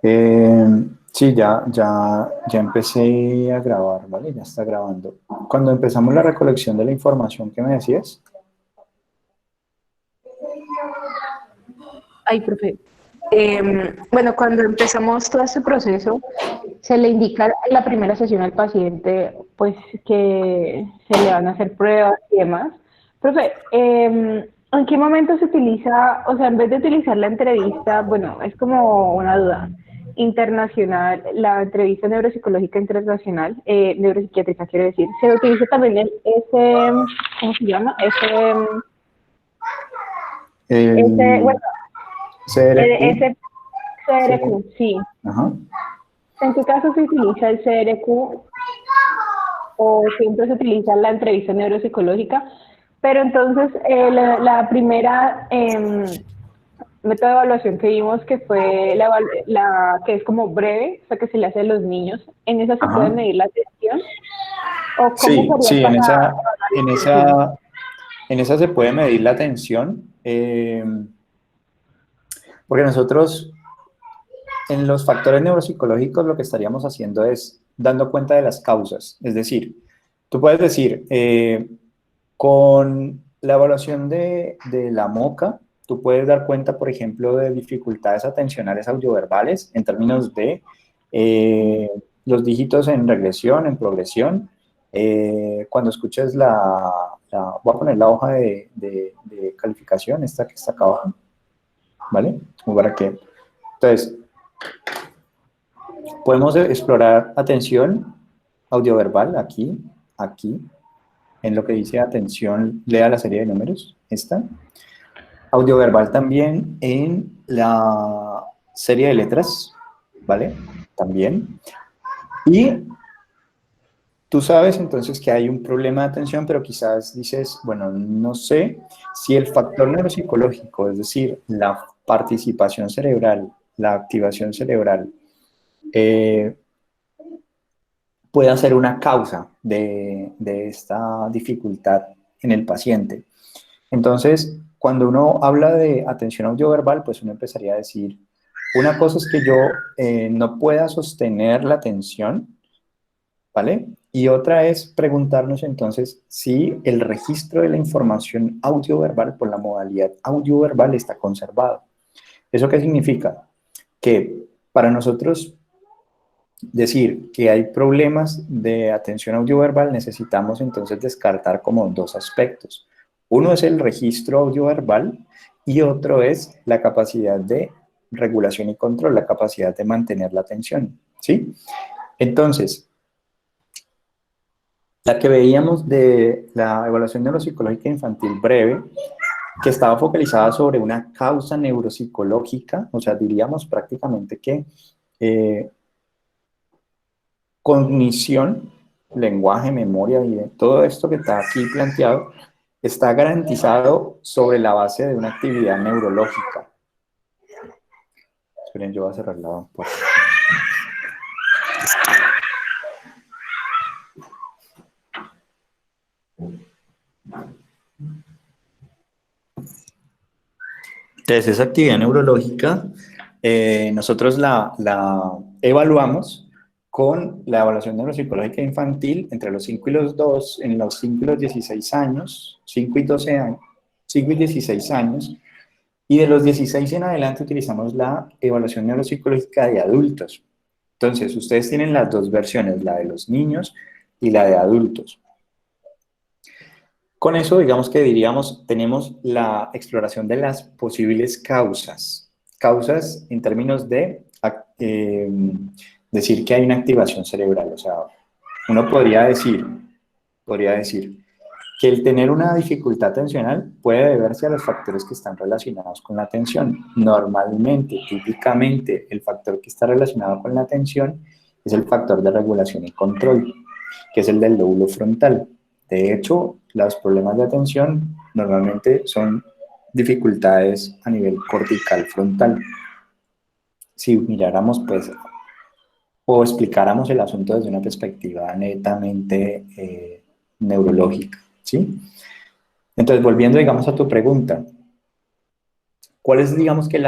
Eh, sí, ya empecé a grabar, ¿vale? Ya está grabando. Cuando empezamos la recolección de la información que me decías, Ay, profe. Bueno, cuando empezamos todo este proceso, se le indica en la primera sesión al paciente, pues, que se le van a hacer pruebas y demás. Profe, ¿en qué momento se utiliza, o sea, en vez de utilizar la entrevista, bueno, es como una duda, internacional, la entrevista neuropsicológica internacional, neuropsiquiátrica quiero decir, se utiliza también ese, ¿cómo se llama? Bueno, el CRQ, ese CRQ, sí. ajá. ¿En qué caso se utiliza el CRQ o siempre se utiliza la entrevista neuropsicológica? Pero entonces, la primera método de evaluación que vimos, que fue la que es como breve, o sea, que se le hace a los niños, ¿en esa se puede Ajá. medir la atención? ¿O cómo Sí, sería sí, para evaluar en la atención? esa, en esa se puede medir la tensión, porque nosotros en los factores neuropsicológicos lo que estaríamos haciendo es dando cuenta de las causas. Es decir, tú puedes decir, con la evaluación de la MOCA, tú puedes dar cuenta, por ejemplo, de dificultades atencionales audioverbales en términos de eh, los dígitos en regresión, en progresión. Cuando escuches voy a poner la hoja de calificación, esta que está acá abajo, ¿vale? Como para que, entonces, podemos explorar atención audioverbal aquí, en lo que dice atención, lea la serie de números, esta. Audioverbal también en la serie de letras, ¿vale? También. Y tú sabes entonces que hay un problema de atención, pero quizás dices, bueno, no sé si el factor neuropsicológico, es decir, la participación cerebral, la activación cerebral, eh, pueda ser una causa de esta dificultad en el paciente. Entonces, cuando uno habla de atención audioverbal, pues uno empezaría a decir, una cosa es que yo no pueda sostener la atención, ¿vale? Y otra es preguntarnos entonces si el registro de la información audioverbal por la modalidad audioverbal está conservado. ¿Eso qué significa? Que para nosotros decir que hay problemas de atención audioverbal, necesitamos entonces descartar como dos aspectos. Uno es el registro audioverbal y otro es la capacidad de regulación y control, la capacidad de mantener la atención, ¿sí? Entonces, la que veíamos de la evaluación neuropsicológica infantil breve, que estaba focalizada sobre una causa neuropsicológica, o sea, diríamos prácticamente que eh, cognición, lenguaje, memoria y todo esto que está aquí planteado está garantizado sobre la base de una actividad neurológica. Esperen, yo voy a cerrar la puerta. Entonces, esa actividad neurológica, nosotros la evaluamos con la evaluación neuropsicológica infantil entre los 5 y los 2, en los 5 y los 16 años, 5 y 12 años, 5 y 16 años, y de los 16 en adelante utilizamos la evaluación neuropsicológica de adultos. Entonces, ustedes tienen las dos versiones, la de los niños y la de adultos. Con eso, digamos que diríamos, tenemos la exploración de las posibles causas. Causas en términos de decir que hay una activación cerebral. O sea, uno podría decir que el tener una dificultad atencional puede deberse a los factores que están relacionados con la atención. Normalmente, típicamente, el factor que está relacionado con la atención es el factor de regulación y control, que es el del lóbulo frontal. De hecho, los problemas de atención normalmente son dificultades a nivel cortical frontal. Si miráramos, pues, o explicáramos el asunto desde una perspectiva netamente neurológica, ¿sí? Entonces, volviendo, digamos, a tu pregunta, ¿cuál es, digamos, que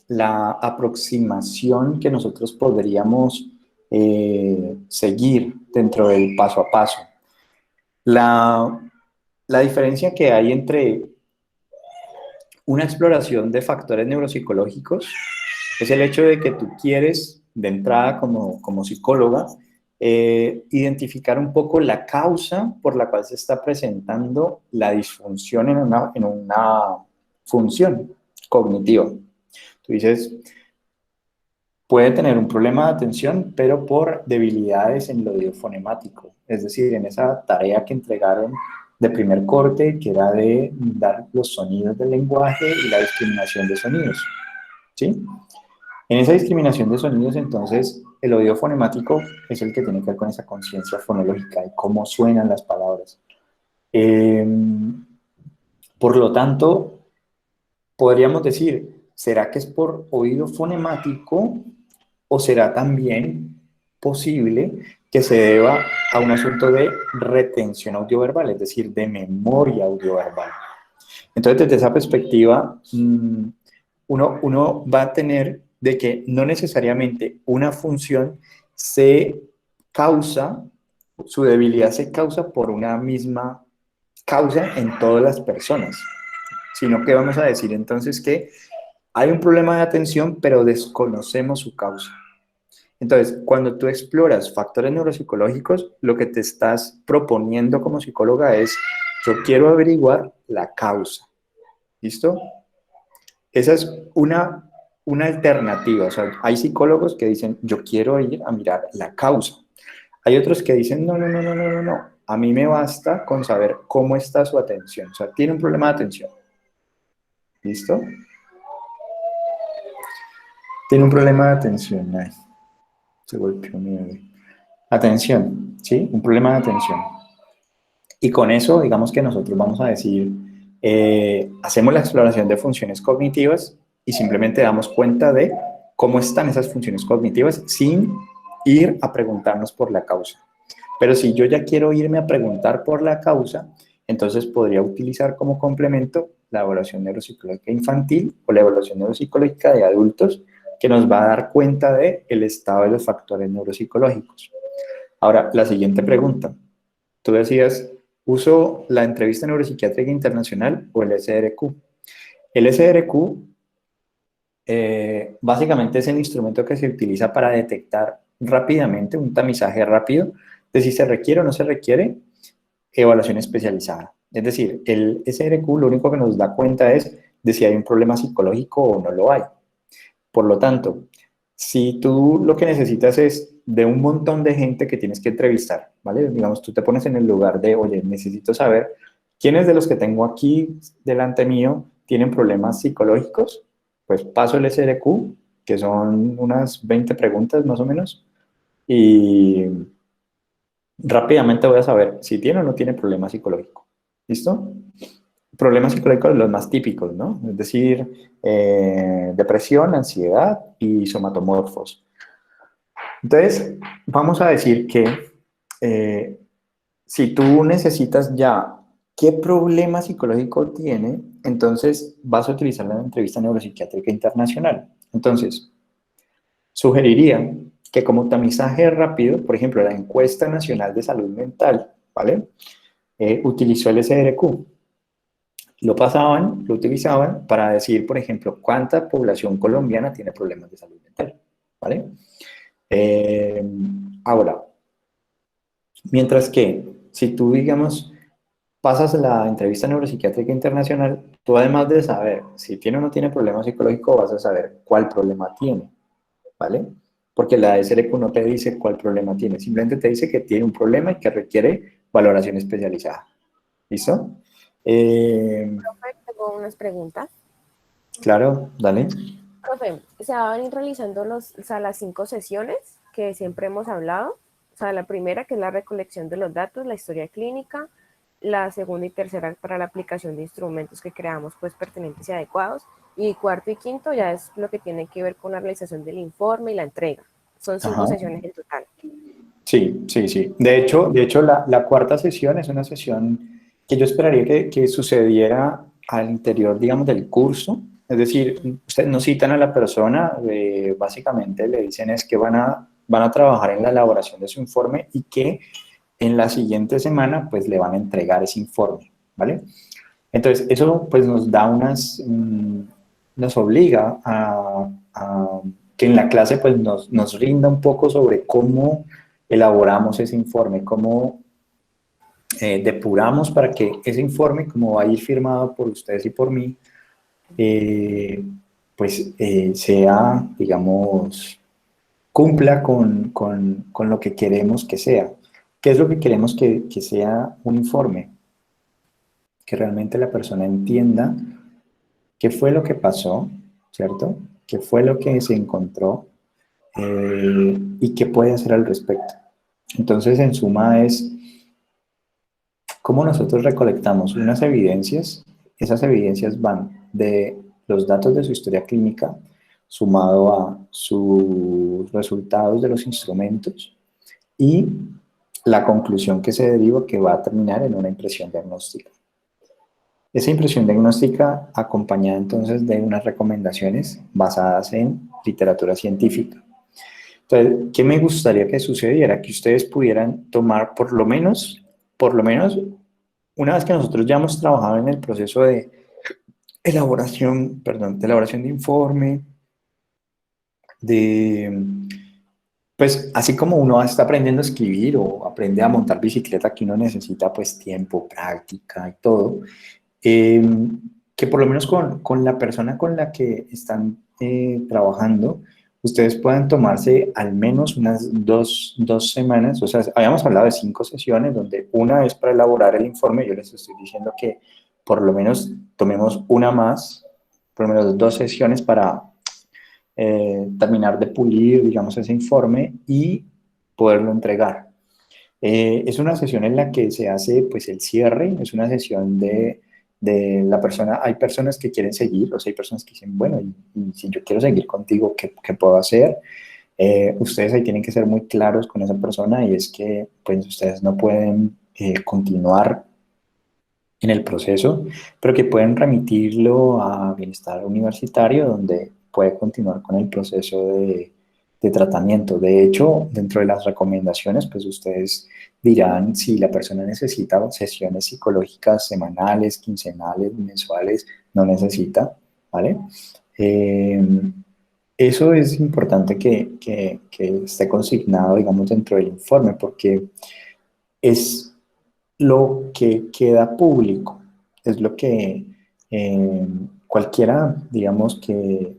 la aproximación que nosotros podríamos seguir dentro del paso a paso. La diferencia que hay entre una exploración de factores neuropsicológicos es el hecho de que tú quieres, de entrada como psicóloga, identificar un poco la causa por la cual se está presentando la disfunción en una función cognitiva. Tú dices, puede tener un problema de atención, pero por debilidades en lo fonemático, es decir, en esa tarea que entregaron de primer corte, que era de dar los sonidos del lenguaje y la discriminación de sonidos, ¿sí? En esa discriminación de sonidos, entonces, el oído fonemático es el que tiene que ver con esa conciencia fonológica y cómo suenan las palabras. Por lo tanto, podríamos decir, ¿será que es por oído fonemático o será también posible que se deba a un asunto de retención audioverbal, es decir, de memoria audioverbal? Entonces, desde esa perspectiva, uno va a tener de que no necesariamente una función se causa, su debilidad se causa por una misma causa en todas las personas, sino que vamos a decir entonces que hay un problema de atención, pero desconocemos su causa. Entonces, cuando tú exploras factores neuropsicológicos, lo que te estás proponiendo como psicóloga es, yo quiero averiguar la causa. ¿Listo? Esa es una alternativa. O sea, hay psicólogos que dicen, yo quiero ir a mirar la causa. Hay otros que dicen, no, no, no, no, no, no, no. A mí me basta con saber cómo está su atención. O sea, tiene un problema de atención. ¿Listo? Tiene un problema de atención. Ay, se golpeó mi bebé. Atención, ¿sí? Un problema de atención. Y con eso, digamos que nosotros vamos a decir, hacemos la exploración de funciones cognitivas y simplemente damos cuenta de cómo están esas funciones cognitivas sin ir a preguntarnos por la causa. Pero si yo ya quiero irme a preguntar por la causa, entonces podría utilizar como complemento la evaluación neuropsicológica infantil o la evaluación neuropsicológica de adultos, que nos va a dar cuenta del estado de los factores neuropsicológicos. Ahora, la siguiente pregunta. Tú decías, ¿uso la entrevista neuropsiquiátrica internacional o el SRQ? El SRQ básicamente es el instrumento que se utiliza para detectar rápidamente, un tamizaje rápido, de si se requiere o no se requiere evaluación especializada. Es decir, el SRQ lo único que nos da cuenta es de si hay un problema psicológico o no lo hay. Por lo tanto, si tú lo que necesitas es de un montón de gente que tienes que entrevistar, ¿vale? Digamos, tú te pones en el lugar de, oye, necesito saber quiénes de los que tengo aquí delante mío tienen problemas psicológicos, pues paso el SRQ, que son unas 20 preguntas más o menos, y rápidamente voy a saber si tiene o no tiene problema psicológico. ¿Listo? Problemas psicológicos los más típicos, ¿no? Es decir, depresión, ansiedad y somatomorfos. Entonces, vamos a decir que si tú necesitas ya qué problema psicológico tiene, entonces vas a utilizar la entrevista neuropsiquiátrica internacional. Entonces, sugeriría que como tamizaje rápido, por ejemplo, la encuesta nacional de salud mental, ¿vale? Utilizó el SRQ. Lo pasaban, lo utilizaban para decir, por ejemplo, cuánta población colombiana tiene problemas de salud mental, ¿vale? Ahora, mientras que si tú, digamos, pasas la entrevista neuropsiquiátrica internacional, tú además de saber si tiene o no tiene problema psicológico, vas a saber cuál problema tiene, ¿vale? Porque la SRQ no te dice cuál problema tiene, simplemente te dice que tiene un problema y que requiere valoración especializada. ¿Listo? Profe, tengo unas preguntas. Claro, dale. Profe, se van a ir realizando las 5 sesiones que siempre hemos hablado. O sea, la primera, que es la recolección de los datos, la historia clínica. La segunda y tercera para la aplicación de instrumentos que creamos, pues, pertinentes y adecuados. Y cuarto y quinto ya es lo que tiene que ver con la realización del informe y la entrega. Son 5 Ajá. sesiones en total. Sí, sí, sí. De hecho la cuarta sesión es una sesión que yo esperaría que sucediera al interior, digamos, del curso, Es decir, ustedes no citan a la persona, básicamente le dicen es que van a trabajar en la elaboración de su informe y que en la siguiente semana pues le van a entregar ese informe, ¿vale? Entonces, eso pues nos da nos obliga a que en la clase pues nos rinda un poco sobre cómo elaboramos ese informe, cómo depuramos para que ese informe, como va a ir firmado por ustedes y por mí, sea, digamos, cumpla con lo que queremos que sea. ¿Qué es lo que queremos que sea un informe? Que realmente la persona entienda qué fue lo que pasó, ¿cierto? ¿Qué fue lo que se encontró y qué puede hacer al respecto? Entonces, en suma, es cómo nosotros recolectamos unas evidencias. Esas evidencias van de los datos de su historia clínica sumado a sus resultados de los instrumentos y la conclusión que se deriva que va a terminar en una impresión diagnóstica. Esa impresión diagnóstica acompañada entonces de unas recomendaciones basadas en literatura científica. Entonces, ¿qué me gustaría que sucediera? Que ustedes pudieran tomar por lo menos, una vez que nosotros ya hemos trabajado en el proceso de elaboración, perdón, de elaboración de informe, de, pues así como uno está aprendiendo a escribir o aprende a montar bicicleta, que uno necesita pues tiempo, práctica y todo, eh, que por lo menos con la persona con la que están trabajando, ustedes puedan tomarse al menos unas dos semanas, o sea, habíamos hablado de 5 sesiones, donde una es para elaborar el informe, yo les estoy diciendo que por lo menos tomemos una más, por lo menos 2 sesiones para terminar de pulir, digamos, ese informe y poderlo entregar. Es una sesión en la que se hace pues el cierre, es una sesión de la persona, hay personas que quieren seguir, o sea, hay personas que dicen, bueno, y si yo quiero seguir contigo, ¿qué puedo hacer? Ustedes ahí tienen que ser muy claros con esa persona y es que pues ustedes no pueden continuar en el proceso, pero que pueden remitirlo a bienestar universitario donde puede continuar con el proceso de tratamiento. De hecho, dentro de las recomendaciones, pues ustedes dirán si la persona necesita sesiones psicológicas semanales, quincenales, mensuales, no necesita, ¿vale? Eh, Eso es importante que esté consignado, digamos, dentro del informe, porque es lo que queda público, es lo que cualquiera, digamos, que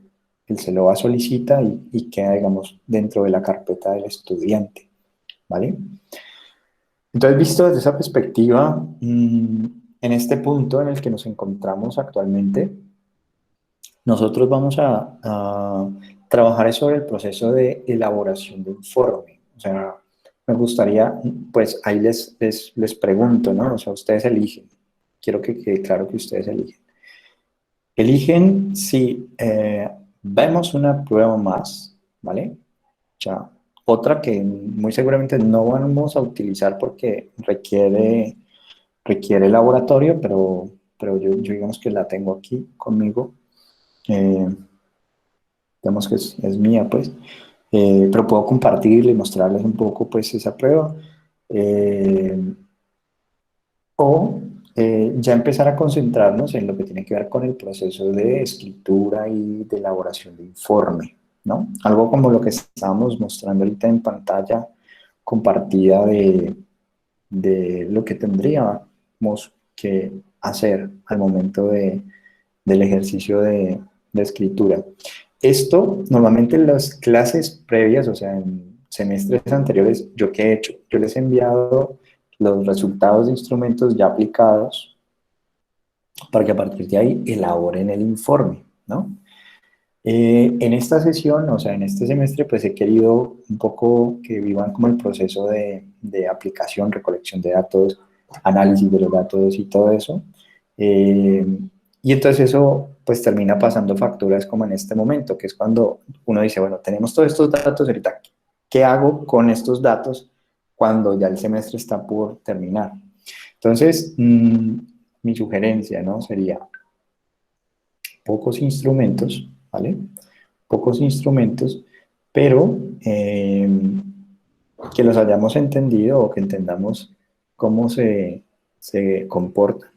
el CELOA solicita y queda, digamos, dentro de la carpeta del estudiante, ¿vale? Entonces, visto desde esa perspectiva, en este punto en el que nos encontramos actualmente, nosotros vamos a trabajar sobre el proceso de elaboración de informe. O sea, me gustaría, pues ahí les pregunto, ¿no? O sea, ustedes eligen. Quiero que quede claro que ustedes eligen. Eligen si vemos una prueba más, ¿vale? O sea, otra que muy seguramente no vamos a utilizar porque requiere laboratorio, pero yo digamos que la tengo aquí conmigo. Eh, digamos que es mía, pues, pero puedo compartirle y mostrarles un poco, pues, esa prueba, eh, o ya empezar a concentrarnos en lo que tiene que ver con el proceso de escritura y de elaboración de informe, ¿no? Algo como lo que estábamos mostrando ahorita en pantalla compartida de lo que tendríamos que hacer al momento del ejercicio de escritura. Esto, normalmente en las clases previas, o sea, en semestres anteriores, ¿yo qué he hecho? Yo les he enviado los resultados de instrumentos ya aplicados para que a partir de ahí elaboren el informe, ¿no? En esta sesión, o sea, en este semestre, pues he querido un poco que vivan como el proceso de aplicación, recolección de datos, análisis de los datos y todo eso. Eh, y entonces eso pues termina pasando facturas como en este momento, que es cuando uno dice, bueno, tenemos todos estos datos ahorita, ¿qué hago con estos datos cuando ya el semestre está por terminar? Entonces, mi sugerencia, ¿no? Sería pocos instrumentos, ¿vale? Pocos instrumentos, pero que los hayamos entendido o que entendamos cómo se comporta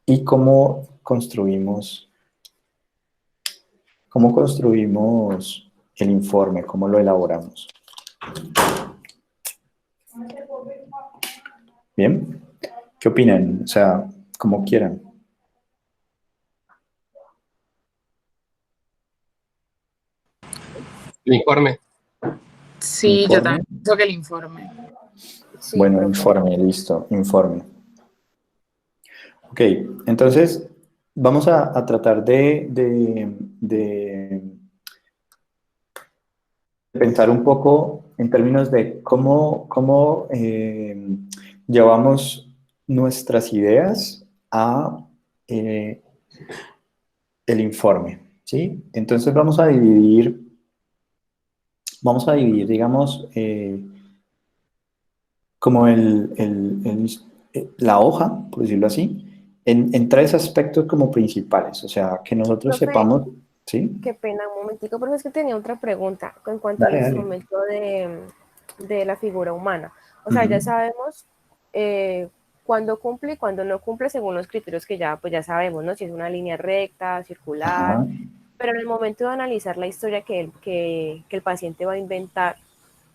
y cómo construimos el informe, cómo lo elaboramos. ¿Bien? ¿Qué opinan? O sea, como quieran. El informe. Sí, yo ¿Informe? también pienso que el informe. Sí, Bueno, profe. informe, listo, informe. Ok, entonces vamos a tratar de pensar un poco en términos de cómo llevamos nuestras ideas a el informe, ¿sí? Entonces vamos a dividir, digamos, como la hoja, por decirlo así, en tres aspectos como principales, o sea, que nosotros Profe, sepamos, ¿sí? qué pena, un momentico, pero es que tenía otra pregunta en cuanto al Dale, dale. instrumento de la figura humana. O sea, Ujú. ya sabemos cuándo cumple y cuándo no cumple según los criterios que ya, pues ya sabemos, ¿no? Si es una línea recta, circular, Ajá. pero en el momento de analizar la historia que el paciente va a inventar,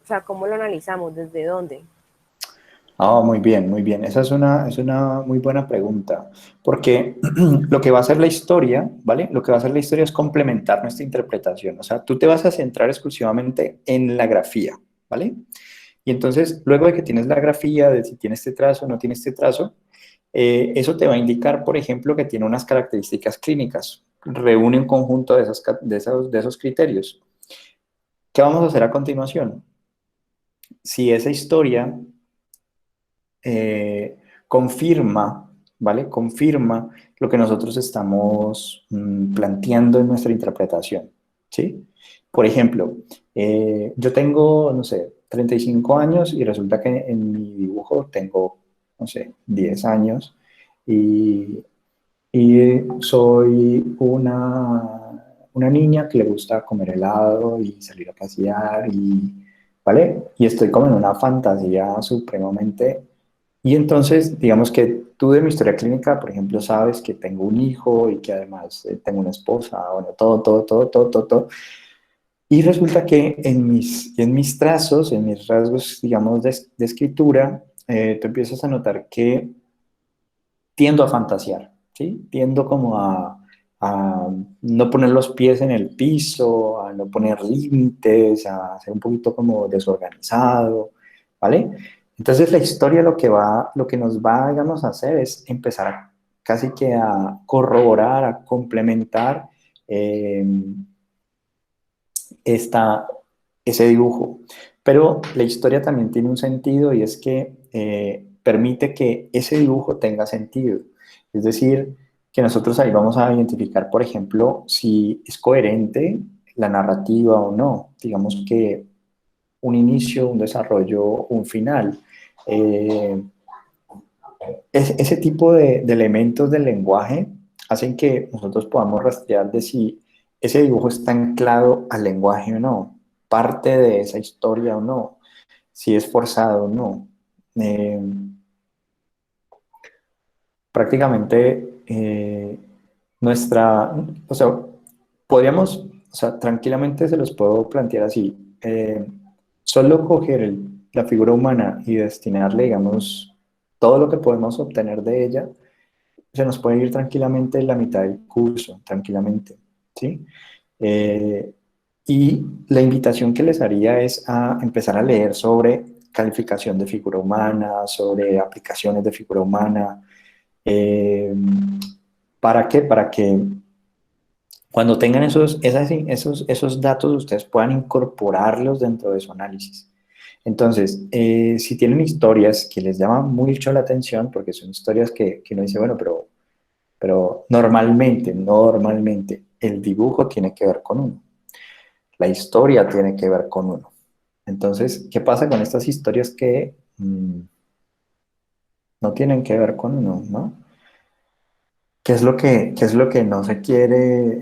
o sea, ¿cómo lo analizamos? ¿Desde dónde? Ah, muy bien, muy bien. Esa es una muy buena pregunta, porque lo que va a hacer la historia, ¿vale? Lo que va a hacer la historia es complementar nuestra interpretación. O sea, tú te vas a centrar exclusivamente en la grafía, ¿vale? Y entonces, luego de que tienes la grafía, de si tiene este trazo o no tiene este trazo, eso te va a indicar, por ejemplo, que tiene unas características clínicas. Reúne un conjunto de esos criterios. ¿Qué vamos a hacer a continuación? Si esa historia confirma, ¿vale? Confirma lo que nosotros estamos planteando en nuestra interpretación, ¿sí? Por ejemplo, yo tengo, no sé, 35 años y resulta que en mi dibujo tengo, no sé, 10 años y, y soy una niña que le gusta comer helado y salir a pasear y, ¿vale? Y estoy como en una fantasía supremamente y entonces, digamos que tú de mi historia clínica, por ejemplo, sabes que tengo un hijo y que además tengo una esposa, bueno, todo. Y resulta que en mis trazos, en mis rasgos, digamos, de escritura, tú empiezas a notar que tiendo a fantasear, ¿sí? Tiendo como a no poner los pies en el piso, a no poner límites, a ser un poquito como desorganizado, ¿vale? Entonces la historia lo que nos va, digamos, a hacer es empezar casi que a corroborar, a complementar eh, esta, ese dibujo. Pero la historia también tiene un sentido y es que permite que ese dibujo tenga sentido. Es decir, que nosotros ahí vamos a identificar, por ejemplo, si es coherente la narrativa o no. Digamos que un inicio, un desarrollo, un final. Eh, ese tipo de elementos del lenguaje hacen que nosotros podamos rastrear de si ese dibujo está anclado al lenguaje o no, parte de esa historia o no, si es forzado o no. Eh, prácticamente o sea, podríamos, o sea, tranquilamente se los puedo plantear así. Solo coger la figura humana y destinarle, digamos, todo lo que podemos obtener de ella, se nos puede ir tranquilamente la mitad del curso, tranquilamente, ¿sí? Eh, y la invitación que les haría es a empezar a leer sobre calificación de figura humana, sobre aplicaciones de figura humana. eh, ¿Para qué? Para que cuando tengan esos datos, ustedes puedan incorporarlos dentro de su análisis. Entonces, si tienen historias que les llaman mucho la atención, porque son historias que uno dice, bueno, pero normalmente, el dibujo tiene que ver con uno, la historia tiene que ver con uno. Entonces, ¿qué pasa con estas historias que no tienen que ver con uno, ¿no? qué es lo que no se quiere,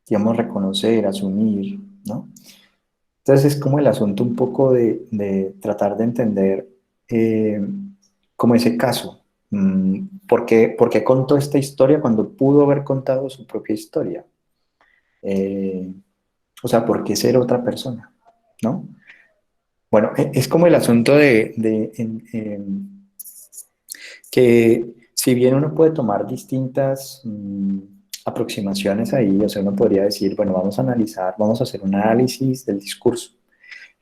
digamos, reconocer, asumir, ¿no? Entonces es como el asunto un poco de tratar de entender eh, como ese caso. Por qué contó esta historia cuando pudo haber contado su propia historia? Eh, o sea, ¿por qué ser otra persona? ¿No? Bueno, es como el asunto que si bien uno puede tomar distintas aproximaciones ahí, o sea, uno podría decir, bueno, vamos a analizar, vamos a hacer un análisis del discurso.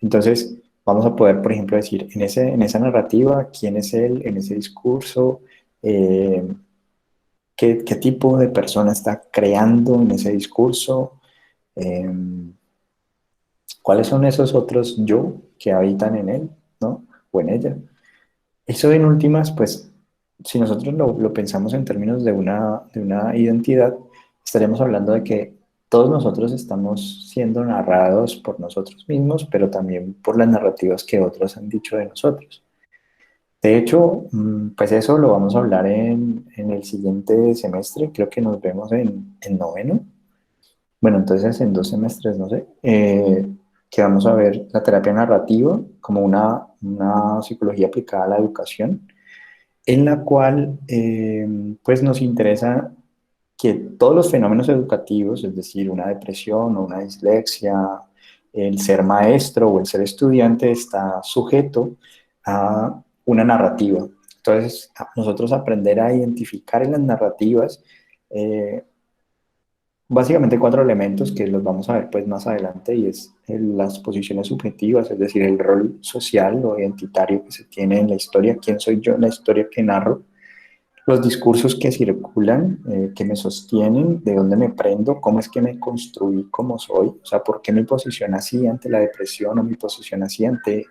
Entonces, vamos a poder, por ejemplo, decir, en esa narrativa, quién es él, en ese discurso, eh, qué tipo de persona está creando en ese discurso, eh, cuáles son esos otros yo que habitan en él, ¿no? O en ella. Eso en últimas, pues, si nosotros lo pensamos en términos de una identidad, estaremos hablando de que todos nosotros estamos siendo narrados por nosotros mismos, pero también por las narrativas que otros han dicho de nosotros. De hecho, pues eso lo vamos a hablar en el siguiente semestre, creo que nos vemos en noveno. Bueno, entonces en 2 semestres, no sé, que vamos a ver la terapia narrativa como una psicología aplicada a la educación en la cual pues nos interesa que todos los fenómenos educativos, es decir, una depresión o una dislexia, el ser maestro o el ser estudiante está sujeto a una narrativa. Entonces, nosotros aprender a identificar en las narrativas eh, básicamente 4 elementos que los vamos a ver pues más adelante y es las posiciones subjetivas, es decir, el rol social o identitario que se tiene en la historia, quién soy yo en la historia que narro, los discursos que circulan, que me sostienen, de dónde me prendo, cómo es que me construí como soy, o sea, por qué mi posición así ante la depresión o mi posición así ante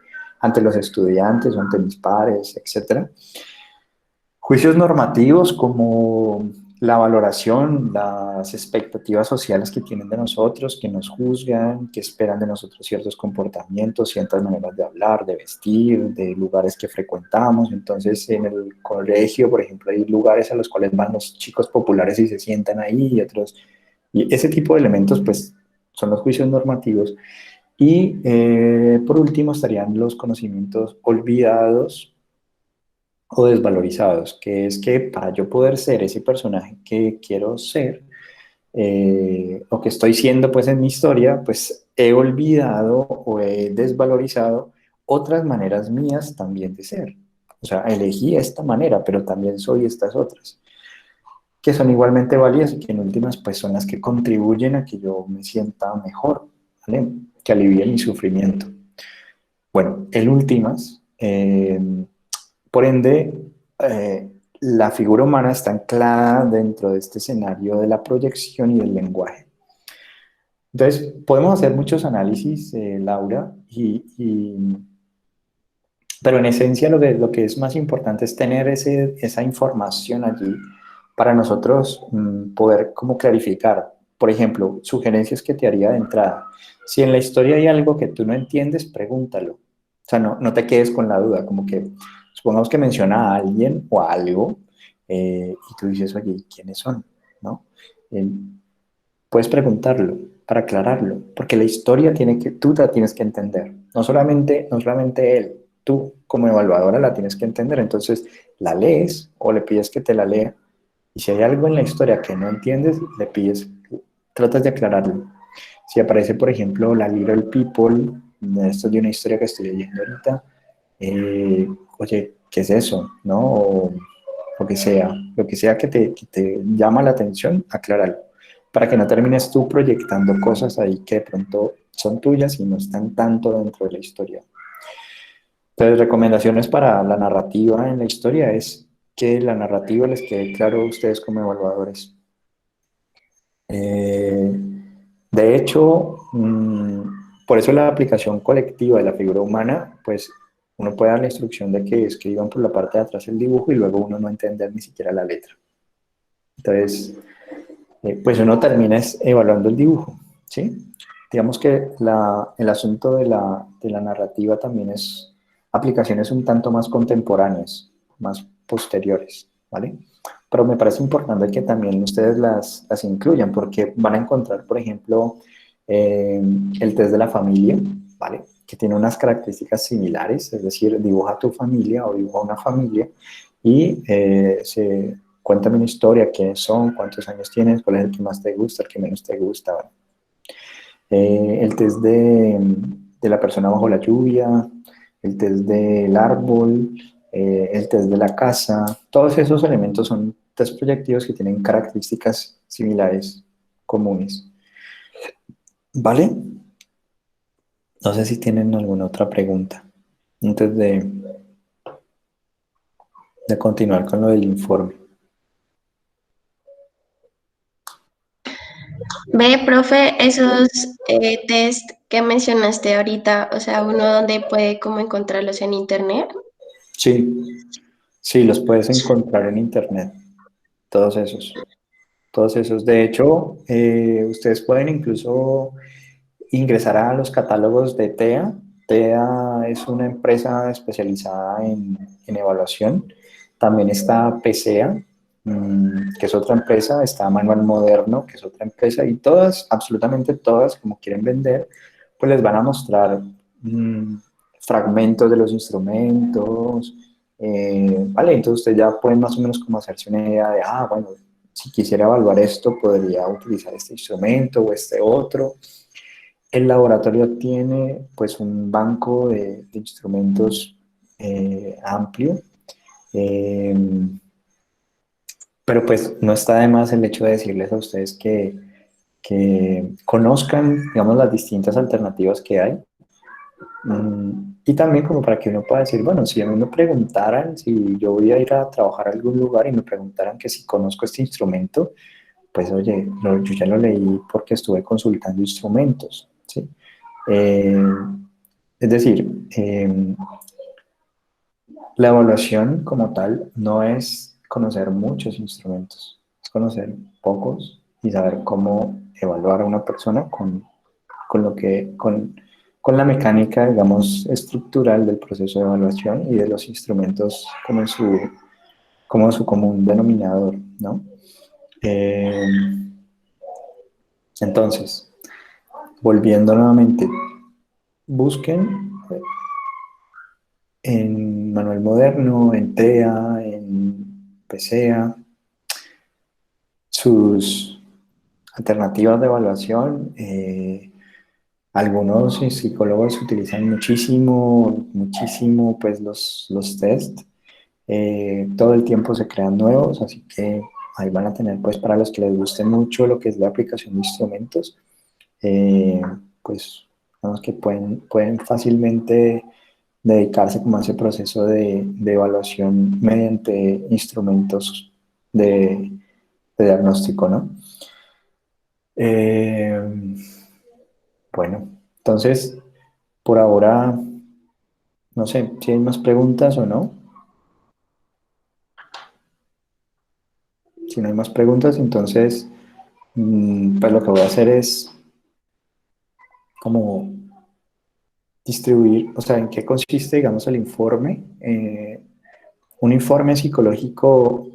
los estudiantes o ante mis pares, etcétera. Juicios normativos como la valoración, las expectativas sociales que tienen de nosotros, que nos juzgan, que esperan de nosotros ciertos comportamientos, ciertas maneras de hablar, de vestir, de lugares que frecuentamos. Entonces, en el colegio, por ejemplo, hay lugares a los cuales van los chicos populares y se sientan ahí y otros. Y ese tipo de elementos, pues, son los juicios normativos. Y por último estarían los conocimientos olvidados o desvalorizados, que es que para yo poder ser ese personaje que quiero ser, o que estoy siendo pues en mi historia, pues he olvidado o he desvalorizado otras maneras mías también de ser. O sea, elegí esta manera, pero también soy estas otras, que son igualmente válidas y que en últimas pues son las que contribuyen a que yo me sienta mejor, ¿vale? Que alivie mi sufrimiento. Bueno, el últimas, por ende, la figura humana está anclada dentro de este escenario de la proyección y del lenguaje. Entonces, podemos hacer muchos análisis, Laura, pero en esencia lo que es más importante es tener esa información allí para nosotros poder como clarificar. Por ejemplo, sugerencias que te haría de entrada. Si en la historia hay algo que tú no entiendes, pregúntalo. O sea, no te quedes con la duda, como que supongamos que menciona a alguien o a algo y tú dices, oye, ¿quiénes son? ¿No? Eh, Puedes preguntarlo para aclararlo, porque la historia tú la tienes que entender, no solamente él, tú como evaluadora la tienes que entender, entonces la lees o le pides que te la lea, y si hay algo en la historia que no entiendes, le pides, tratas de aclararlo. Si aparece, por ejemplo, la Little People, esto es de una historia que estoy leyendo ahorita, oye, ¿qué es eso? ¿No? O lo que sea que te llama la atención, acláralo para que no termines tú proyectando cosas ahí que de pronto son tuyas y no están tanto dentro de la historia. Entonces, recomendaciones para la narrativa en la historia es que la narrativa les quede claro a ustedes como evaluadores. Eh, de hecho, por eso la aplicación colectiva de la figura humana, pues uno puede dar la instrucción de que escriban por la parte de atrás el dibujo y luego uno no entender ni siquiera la letra. Entonces, pues uno termina evaluando el dibujo, ¿sí? Digamos que el asunto de la narrativa también es aplicaciones un tanto más contemporáneas, más posteriores, ¿vale? pero me parece importante que también ustedes las incluyan, porque van a encontrar, por ejemplo, el test de la familia, ¿vale? Que tiene unas características similares, es decir, dibuja tu familia o dibuja una familia y cuéntame una historia, quiénes son, cuántos años tienes, cuál es el que más te gusta, el que menos te gusta, ¿vale? El test de la persona bajo la lluvia, el test del árbol, el test de la casa, todos esos elementos son test proyectivos que tienen características similares, comunes. ¿Vale? No sé si tienen alguna otra pregunta antes de continuar con lo del informe. Ve, profe, esos test que mencionaste ahorita, o sea, uno donde puede como encontrarlos en internet. Sí, sí, los puedes encontrar en internet, todos esos. Todos esos. De hecho, ustedes pueden incluso ingresar a los catálogos de TEA. TEA es una empresa especializada en evaluación. También está PCEA, que es otra empresa. Está Manual Moderno, que es otra empresa. Y todas, absolutamente todas, como quieren vender, pues les van a mostrar fragmentos de los instrumentos. Vale, entonces ustedes ya pueden más o menos como hacerse una idea de, bueno, si quisiera evaluar esto, podría utilizar este instrumento o este otro. El laboratorio tiene pues un banco de instrumentos amplio, eh, pero pues no está de más el hecho de decirles a ustedes que conozcan, digamos, las distintas alternativas que hay. Y también como para que uno pueda decir, bueno, si a mí me preguntaran, si yo voy a ir a trabajar a algún lugar y me preguntaran que si conozco este instrumento, pues oye, yo ya lo leí porque estuve consultando instrumentos, ¿sí? Eh, es decir, la evaluación como tal no es conocer muchos instrumentos, es conocer pocos y saber cómo evaluar a una persona con la mecánica, digamos, estructural del proceso de evaluación y de los instrumentos como su común denominador, ¿no? Eh, entonces, volviendo nuevamente, busquen en Manual Moderno, en TEA, en PCEA, sus alternativas de evaluación. Algunos psicólogos utilizan muchísimo, muchísimo pues los test. Todo el tiempo se crean nuevos, así que ahí van a tener pues para los que les guste mucho lo que es la aplicación de instrumentos, eh, pues digamos que pueden fácilmente dedicarse como a ese proceso de evaluación mediante instrumentos de diagnóstico, ¿no? Eh, bueno, entonces, por ahora, no sé si hay más preguntas o no. Si no hay más preguntas, entonces, pues lo que voy a hacer es como distribuir, o sea, en qué consiste, digamos, el informe. Un informe psicológico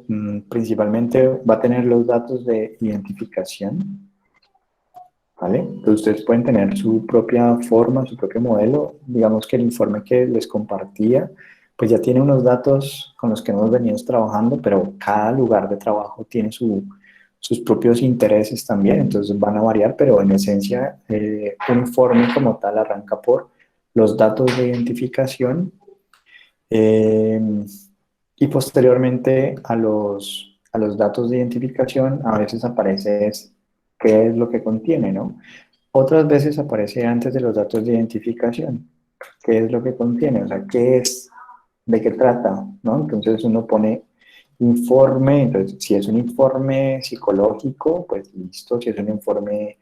principalmente va a tener los datos de identificación, ¿vale? Entonces ustedes pueden tener su propia forma, su propio modelo. Digamos que el informe que les compartía, pues ya tiene unos datos con los que hemos venido trabajando, pero cada lugar de trabajo tiene sus propios intereses también, entonces van a variar, pero en esencia un informe como tal arranca por los datos de identificación, eh, y posteriormente a los datos de identificación a veces aparece qué es lo que contiene, ¿no? Otras veces aparece antes de los datos de identificación, qué es lo que contiene, o sea, qué es, de qué trata, ¿no? Entonces uno pone informe, entonces si es un informe psicológico, pues listo, si es un informe,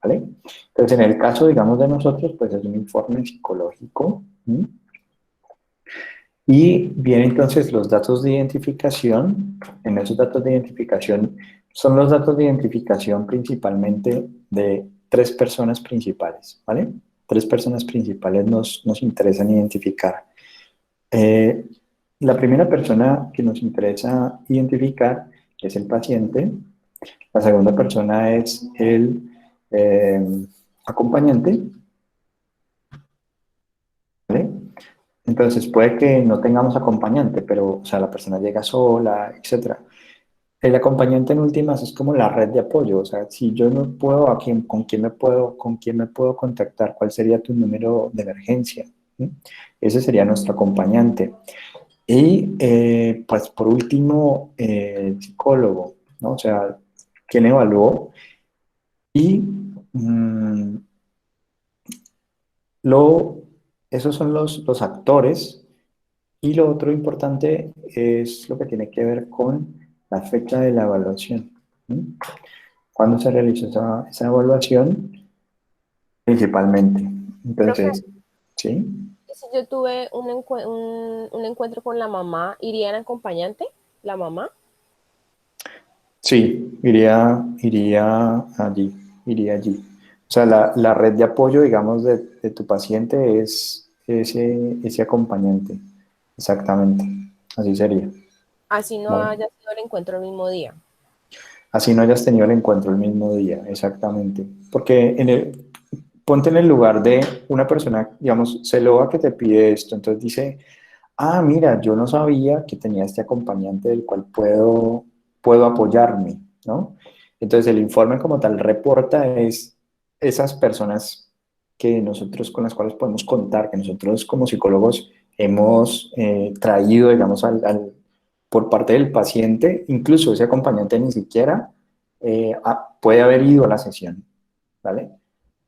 ¿vale? Entonces en el caso, digamos, de nosotros, pues es un informe psicológico, ¿sí? Y vienen entonces los datos de identificación. En esos datos de identificación son los datos de identificación principalmente de tres personas principales, ¿vale? Tres personas principales nos interesan identificar. La primera persona que nos interesa identificar que es el paciente. La segunda persona es el acompañante, ¿vale? Entonces puede que no tengamos acompañante, pero, o sea, la persona llega sola, etcétera. El acompañante en últimas es como la red de apoyo, o sea, si yo no puedo, con quién me puedo contactar? ¿Cuál sería tu número de emergencia? ¿Mm? Ese sería nuestro acompañante. Y, pues, por último, el psicólogo, ¿no? O sea, ¿quién evaluó? Y mm, lo, esos son los actores. Y lo otro importante es lo que tiene que ver con la fecha de la evaluación. ¿Mm? ¿Cuándo se realizó esa evaluación? Principalmente. Profe, Entonces, ¿sí? si yo tuve un encuentro con la mamá, ¿iría en acompañante? ¿La mamá? Sí, iría allí. O sea, la red de apoyo, digamos, de tu paciente es ese acompañante. Exactamente. Así sería. Así no ¿Vale? haya sido el encuentro el mismo día. Así no hayas tenido el encuentro el mismo día, exactamente. Porque ponte en el lugar de una persona, digamos, Celoa que te pide esto, entonces dice, ah, mira, yo no sabía que tenía este acompañante del cual puedo apoyarme, ¿no? Entonces el informe como tal reporta es esas personas que nosotros con las cuales podemos contar, que nosotros como psicólogos hemos traído, digamos, por parte del paciente, incluso ese acompañante ni siquiera puede haber ido a la sesión, ¿vale?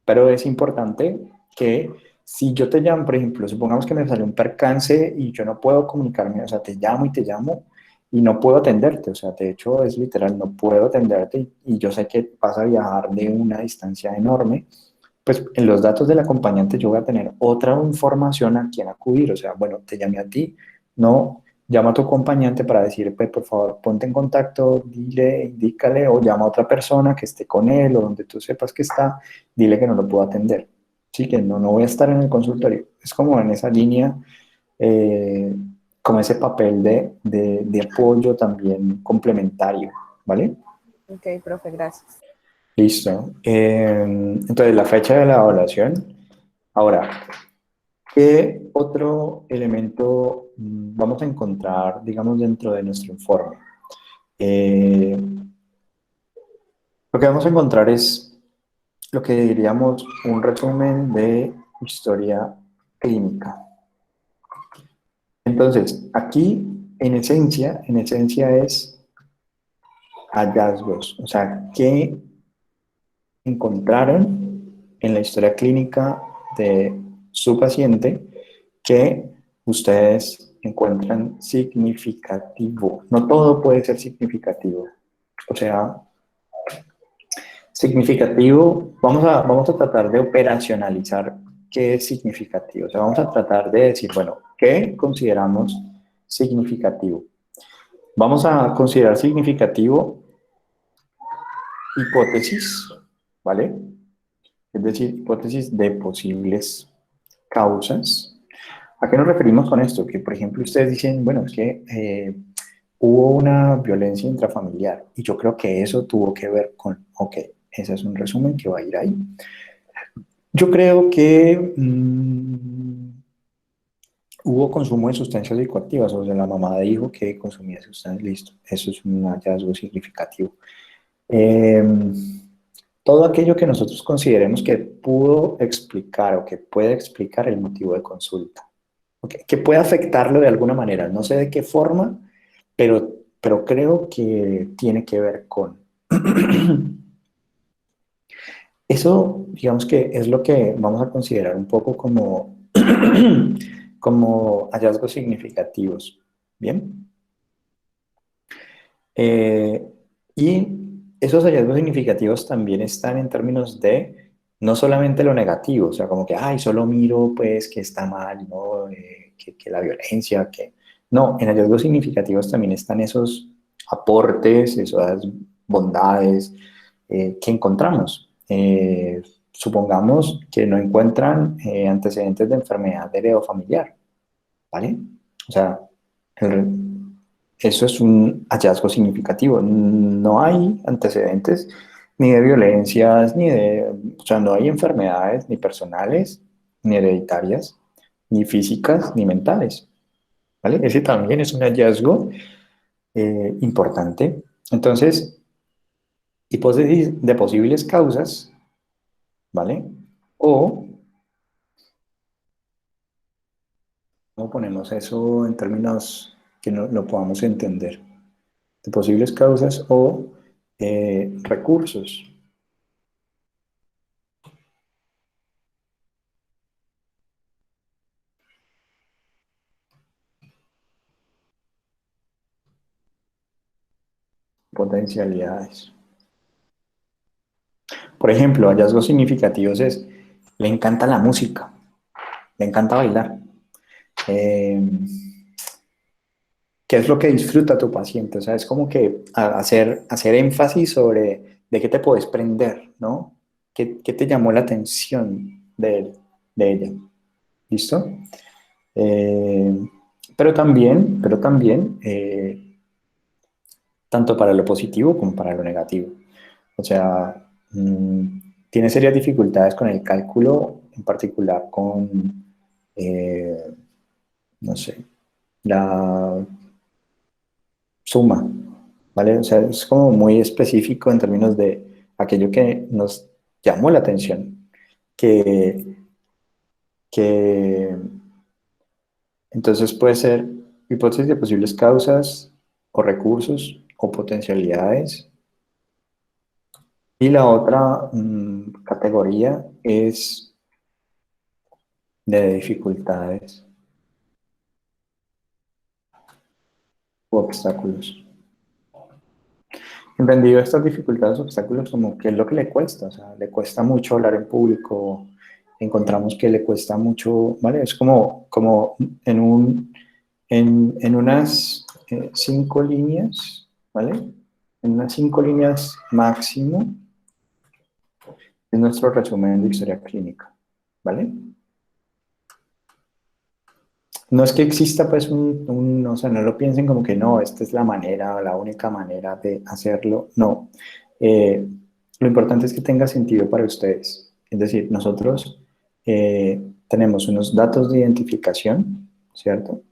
Pero es importante que si yo te llamo, por ejemplo, supongamos que me salió un percance y yo no puedo comunicarme, o sea, te llamo y no puedo atenderte, o sea, de hecho es literal, no puedo atenderte y yo sé que vas a viajar de una distancia enorme, pues en los datos del acompañante yo voy a tener otra información a quien acudir, o sea, bueno, te llamé a ti, no, llama a tu acompañante para decir, pues por favor, ponte en contacto, dile, indícale o llama a otra persona que esté con él o donde tú sepas que está, dile que no lo puedo atender, sí, que no voy a estar en el consultorio. Es como en esa línea, eh, como ese papel de apoyo también complementario, ¿vale? Ok, profe, gracias. Listo. Entonces, la fecha de la evaluación. Ahora, ¿qué otro elemento vamos a encontrar, digamos, dentro de nuestro informe? Eh, lo que vamos a encontrar es lo que diríamos un resumen de historia clínica. Entonces, aquí, en esencia es hallazgos, o sea, ¿qué encontraron en la historia clínica de su paciente que ustedes encuentran significativo? No todo puede ser significativo. O sea, significativo, vamos a tratar de operacionalizar qué es significativo. O sea, vamos a tratar de decir, bueno, ¿qué consideramos significativo? Vamos a considerar significativo hipótesis, ¿vale? Es decir, hipótesis de posibles causas. ¿A qué nos referimos con esto? Que, por ejemplo, ustedes dicen, bueno, es que hubo una violencia intrafamiliar y yo creo que eso tuvo que ver con, ok, ese es un resumen que va a ir ahí. Yo creo que hubo consumo de sustancias psicoactivas, o sea, la mamá dijo que consumía sustancias, listo, eso es un hallazgo significativo. Eh, todo aquello que nosotros consideremos que pudo explicar o que puede explicar el motivo de consulta, ¿okay? Que puede afectarlo de alguna manera, no sé de qué forma, pero creo que tiene que ver con. Eso, digamos que es lo que vamos a considerar un poco como, como hallazgos significativos. ¿Bien? Eh, y esos hallazgos significativos también están en términos de no solamente lo negativo, o sea, como que, ay, solo miro pues que está mal, ¿no? Que la violencia, que. No, en hallazgos significativos también están esos aportes, esas bondades que encontramos. Supongamos que no encuentran antecedentes de enfermedad heredofamiliar, ¿vale? O sea, el, eso es un hallazgo significativo. No hay antecedentes ni de violencias, o sea, no hay enfermedades ni personales, ni hereditarias, ni físicas, ni mentales, ¿vale? Ese también es un hallazgo importante. Entonces, hipótesis de posibles causas, ¿vale? O, ¿cómo ponemos eso en términos que lo podamos entender? De posibles causas o recursos. Potencialidades. Por ejemplo, hallazgos significativos es, le encanta la música, le encanta bailar. Eh, ¿Qué es lo que disfruta tu paciente? O sea, es como que hacer énfasis sobre de qué te puedes prender, ¿no? ¿Qué te llamó la atención de él, de ella? ¿Listo? Eh, pero también, tanto para lo positivo como para lo negativo. O sea, tiene serias dificultades con el cálculo, en particular con, eh, no sé, la suma, ¿vale? O sea, es como muy específico en términos de aquello que nos llamó la atención, que, que entonces puede ser hipótesis de posibles causas o recursos o potencialidades. Y la otra categoría es de dificultades u obstáculos. Entendido estas dificultades o obstáculos como qué es lo que le cuesta, o sea, le cuesta mucho hablar en público, encontramos que le cuesta mucho, ¿vale? Es como en unas 5 líneas, ¿vale? En unas 5 líneas máximo es nuestro resumen de historia clínica, ¿vale? No es que exista pues o sea, no lo piensen como que no, esta es la manera, la única manera de hacerlo, no. Eh, lo importante es que tenga sentido para ustedes. Es decir, nosotros tenemos unos datos de identificación, ¿cierto?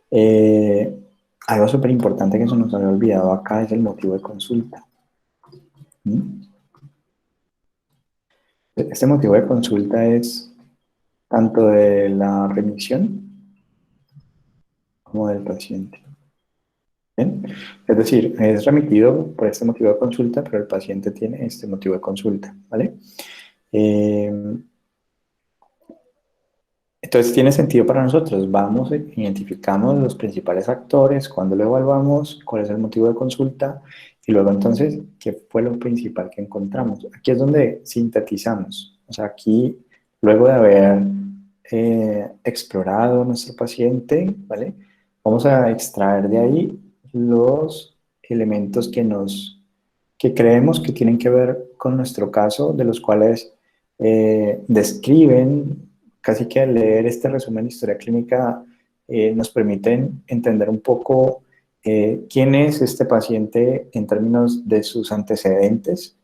Eh, algo súper importante que se nos había olvidado acá es el motivo de consulta. ¿Mm? Este motivo de consulta es tanto de la remisión como del paciente. ¿Bien? Es decir, es remitido por este motivo de consulta, pero el paciente tiene este motivo de consulta, ¿vale? Eh, entonces tiene sentido para nosotros. Vamos, identificamos los principales actores, cuando lo evaluamos, cuál es el motivo de consulta, y luego entonces, ¿qué fue lo principal que encontramos? Aquí es donde sintetizamos. O sea, aquí, luego de haber explorado a nuestro paciente, ¿vale? Vamos a extraer de ahí los elementos que creemos que tienen que ver con nuestro caso, de los cuales describen, casi que al leer este resumen de historia clínica, nos permiten entender un poco quién es este paciente en términos de sus antecedentes,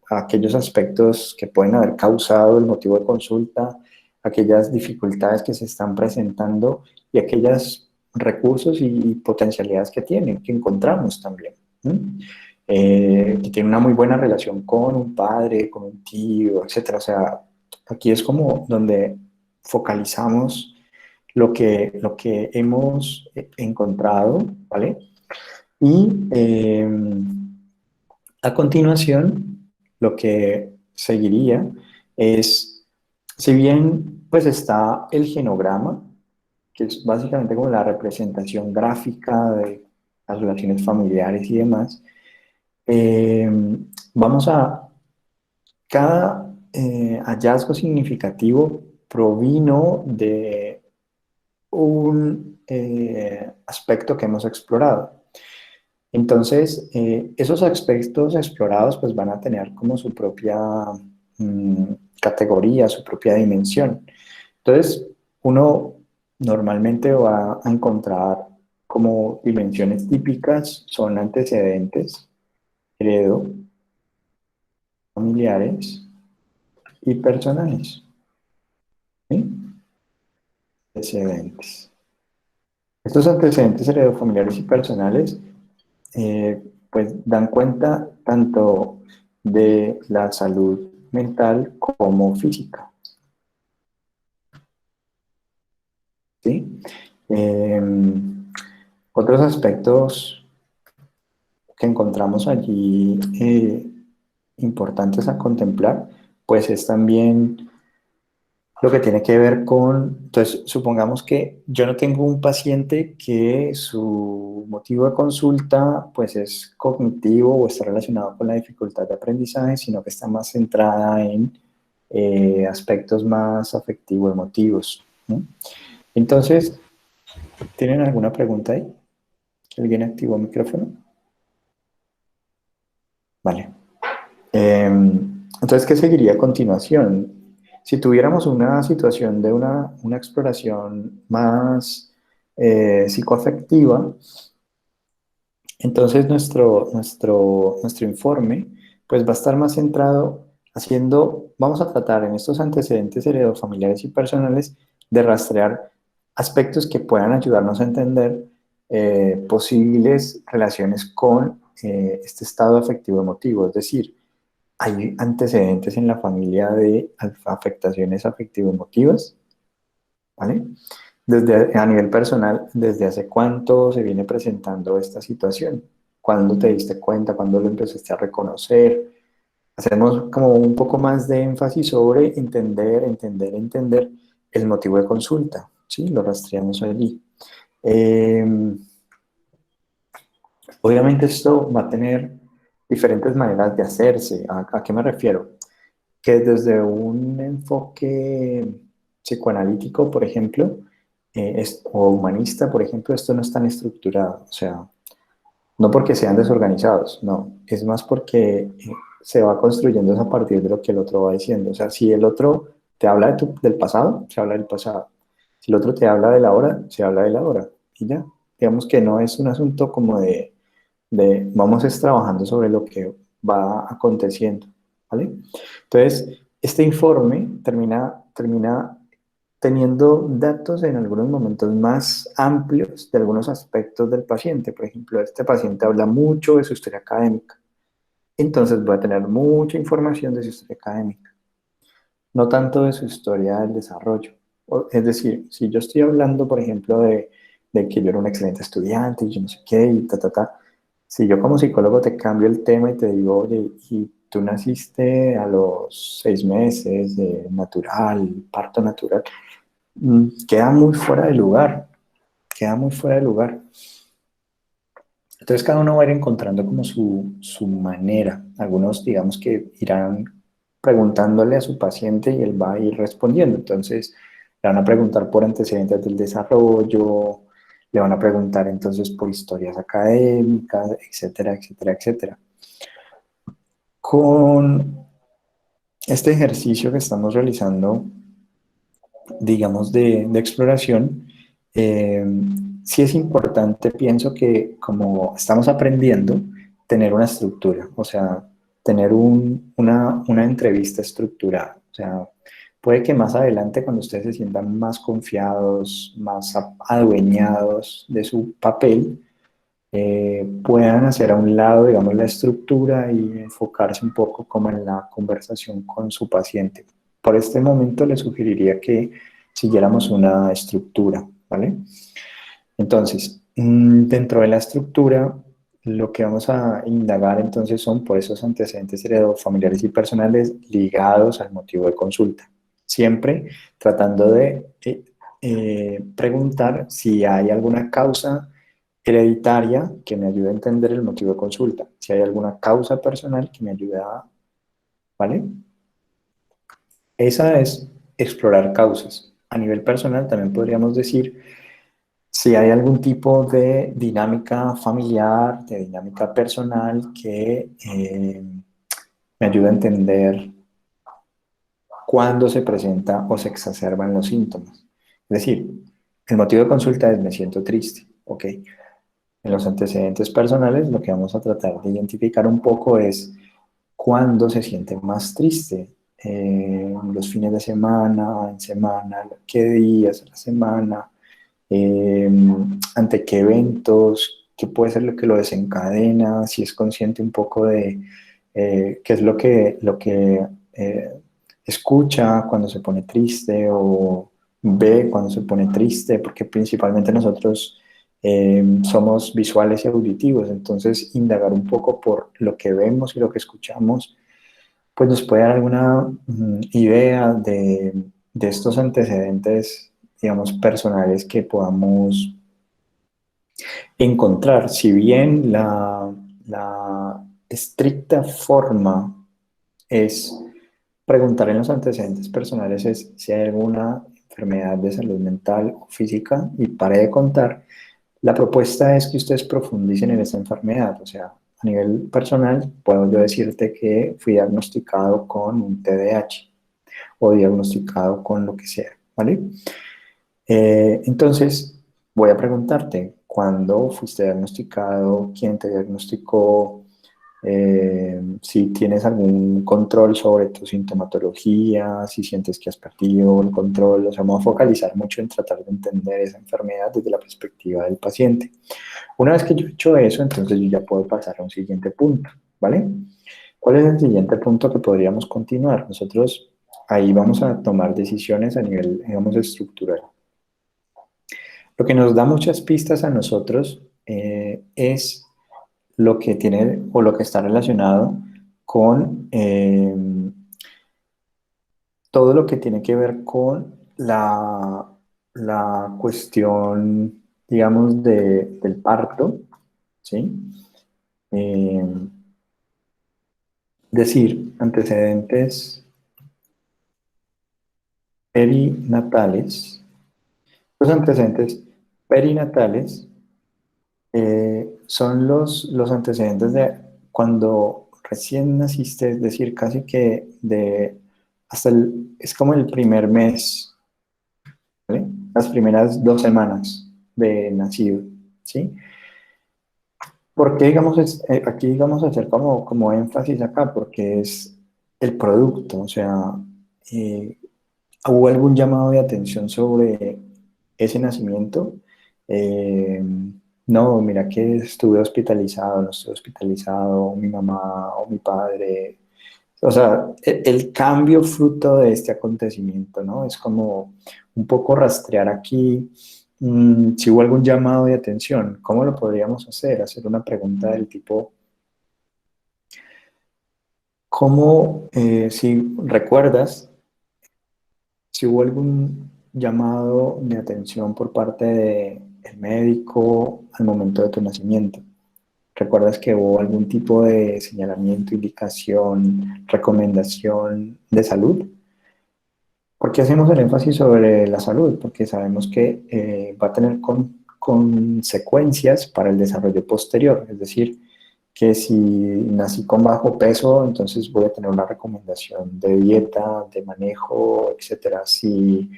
aquellos aspectos que pueden haber causado el motivo de consulta, aquellas dificultades que se están presentando y aquellos recursos y potencialidades que tienen, que encontramos también. Que tiene una muy buena relación con un padre, con un tío, etcétera. O sea, aquí es como donde focalizamos lo que hemos encontrado, ¿vale? Y a continuación, lo que seguiría es, si bien pues está el genograma, que es básicamente como la representación gráfica de las relaciones familiares y demás, eh, vamos a, cada hallazgo significativo provino de un aspecto que hemos explorado. Entonces, esos aspectos explorados pues van a tener como su propia mm, categoría, su propia dimensión. Entonces, uno normalmente va a encontrar como dimensiones típicas son antecedentes, heredo, familiares y personales. ¿Sí? Antecedentes. Estos antecedentes heredofamiliares y personales pues dan cuenta tanto de la salud mental como física. ¿Sí? Otros aspectos que encontramos allí importantes a contemplar, pues es también lo que tiene que ver con, entonces supongamos que yo no tengo un paciente que su motivo de consulta pues es cognitivo o está relacionado con la dificultad de aprendizaje, sino que está más centrada en aspectos más afectivo-emotivos, ¿no? Entonces, ¿tienen alguna pregunta ahí? ¿Alguien activó el micrófono? Vale. Entonces, ¿qué seguiría a continuación? Si tuviéramos una situación de una exploración más psicoafectiva, entonces nuestro informe pues va a estar más centrado vamos a tratar en estos antecedentes heredofamiliares y personales de rastrear aspectos que puedan ayudarnos a entender posibles relaciones con este estado afectivo emotivo, es decir, ¿hay antecedentes en la familia de afectaciones afectivo-emotivas? ¿Vale? A nivel personal, ¿desde hace cuánto se viene presentando esta situación? ¿Cuándo te diste cuenta? ¿Cuándo lo empezaste a reconocer? Hacemos como un poco más de énfasis sobre entender el motivo de consulta, ¿sí? Lo rastreamos allí. Obviamente esto va a tener diferentes maneras de hacerse. ¿A qué me refiero? Que desde un enfoque psicoanalítico, por ejemplo, o humanista, por ejemplo, esto no es tan estructurado. O sea, no porque sean desorganizados, no. Es más porque se va construyendo eso a partir de lo que el otro va diciendo. O sea, si el otro te habla del pasado, se habla del pasado. Si el otro te habla de la hora, se habla de la hora. Y ya. Digamos que no es un asunto como de vamos es trabajando sobre lo que va aconteciendo, ¿vale? Entonces, este informe termina teniendo datos en algunos momentos más amplios de algunos aspectos del paciente. Por ejemplo, este paciente habla mucho de su historia académica. Entonces voy a tener mucha información de su historia académica, no tanto de su historia del desarrollo. Es decir, si yo estoy hablando, por ejemplo, de que yo era un excelente estudiante y yo no sé qué, y si yo como psicólogo te cambio el tema y te digo, oye, y tú naciste a los 6 meses, natural, parto natural, queda muy fuera de lugar, queda muy fuera de lugar. Entonces cada uno va a ir encontrando como su manera. Algunos digamos que irán preguntándole a su paciente y él va a ir respondiendo. Entonces le van a preguntar por antecedentes del desarrollo, le van a preguntar entonces por historias académicas, etcétera, etcétera, etcétera. Con este ejercicio que estamos realizando, digamos, de exploración, sí es importante, pienso que como estamos aprendiendo, tener una estructura, o sea, tener una entrevista estructurada. O sea, puede que más adelante, cuando ustedes se sientan más confiados, más adueñados de su papel, puedan hacer a un lado, digamos, la estructura y enfocarse un poco como en la conversación con su paciente. Por este momento les sugeriría que siguiéramos una estructura, ¿vale? Entonces, dentro de la estructura, lo que vamos a indagar entonces son por esos antecedentes heredofamiliares y personales ligados al motivo de consulta. Siempre tratando de preguntar si hay alguna causa hereditaria que me ayude a entender el motivo de consulta, si hay alguna causa personal que me ayude ¿vale? Esa es explorar causas. A nivel personal también podríamos decir si hay algún tipo de dinámica familiar, de dinámica personal que me ayude a entender cuándo se presenta o se exacerban los síntomas. Es decir, el motivo de consulta es me siento triste, ¿ok? En los antecedentes personales, lo que vamos a tratar de identificar un poco es cuándo se siente más triste. Los fines de semana, en semana, qué días de la semana, eh, ante qué eventos, qué puede ser lo que lo desencadena, si es consciente un poco de qué es lo que escucha cuando se pone triste o ve cuando se pone triste, porque principalmente nosotros somos visuales y auditivos, entonces indagar un poco por lo que vemos y lo que escuchamos, pues nos puede dar alguna idea de estos antecedentes, digamos, personales que podamos encontrar. Si bien la estricta forma es preguntar en los antecedentes personales es si hay alguna enfermedad de salud mental o física y pare de contar, la propuesta es que ustedes profundicen en esta enfermedad. O sea, a nivel personal, puedo yo decirte que fui diagnosticado con un TDAH o diagnosticado con lo que sea, ¿vale? Entonces, voy a preguntarte, ¿cuándo fuiste diagnosticado? ¿Quién te diagnosticó? Si tienes algún control sobre tu sintomatología, si sientes que has perdido el control, o sea, vamos a focalizar mucho en tratar de entender esa enfermedad desde la perspectiva del paciente. Una vez que yo he hecho eso, entonces yo ya puedo pasar a un siguiente punto, ¿vale? ¿Cuál es el siguiente punto que podríamos continuar? Nosotros ahí vamos a tomar decisiones a nivel, digamos, estructural. Lo que nos da muchas pistas a nosotros es lo que tiene o lo que está relacionado con todo lo que tiene que ver con la cuestión, digamos, del parto, ¿sí? Eh, decir, antecedentes perinatales. Los antecedentes perinatales son los antecedentes de cuando recién naciste, es decir, casi que es como el primer mes, ¿vale? Las primeras 2 semanas de nacido, ¿sí? ¿Por qué, digamos, aquí digamos hacer como énfasis acá? Porque es el producto, o sea, eh, ¿hubo algún llamado de atención sobre ese nacimiento? Eh, no, mira que estuve hospitalizado, no estuve hospitalizado, mi mamá o mi padre. O sea, el cambio fruto de este acontecimiento, ¿no? Es como un poco rastrear aquí si hubo algún llamado de atención. ¿Cómo lo podríamos hacer? Hacer una pregunta del tipo, ¿cómo, si recuerdas, si hubo algún llamado de atención por parte del médico al momento de tu nacimiento? ¿Recuerdas que hubo algún tipo de señalamiento, indicación, recomendación de salud? ¿Por qué hacemos el énfasis sobre la salud? Porque sabemos que va a tener consecuencias para el desarrollo posterior. Es decir, que si nací con bajo peso, entonces voy a tener una recomendación de dieta, de manejo, etcétera. Si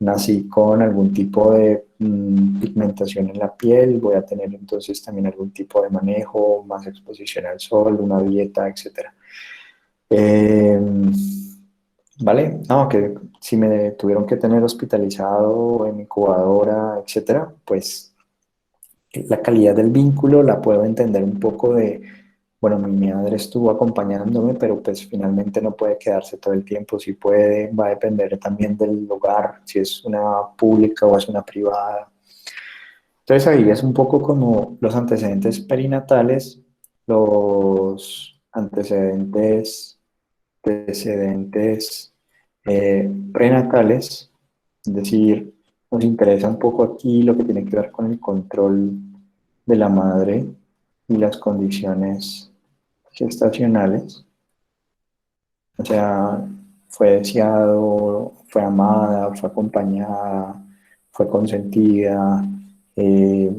nací con algún tipo de pigmentación en la piel, voy a tener entonces también algún tipo de manejo, más exposición al sol, una dieta, etcétera. Eh, ¿Vale? No, que si me tuvieron que tener hospitalizado en incubadora, etcétera, pues la calidad del vínculo la puedo entender un poco de, bueno, mi madre estuvo acompañándome, pero pues finalmente no puede quedarse todo el tiempo, si puede, va a depender también del lugar, si es una pública o es una privada. Entonces ahí es un poco como los antecedentes perinatales, los antecedentes prenatales, es decir, nos interesa un poco aquí lo que tiene que ver con el control de la madre y las condiciones gestacionales, o sea, fue deseado, fue amada, fue acompañada, fue consentida, eh,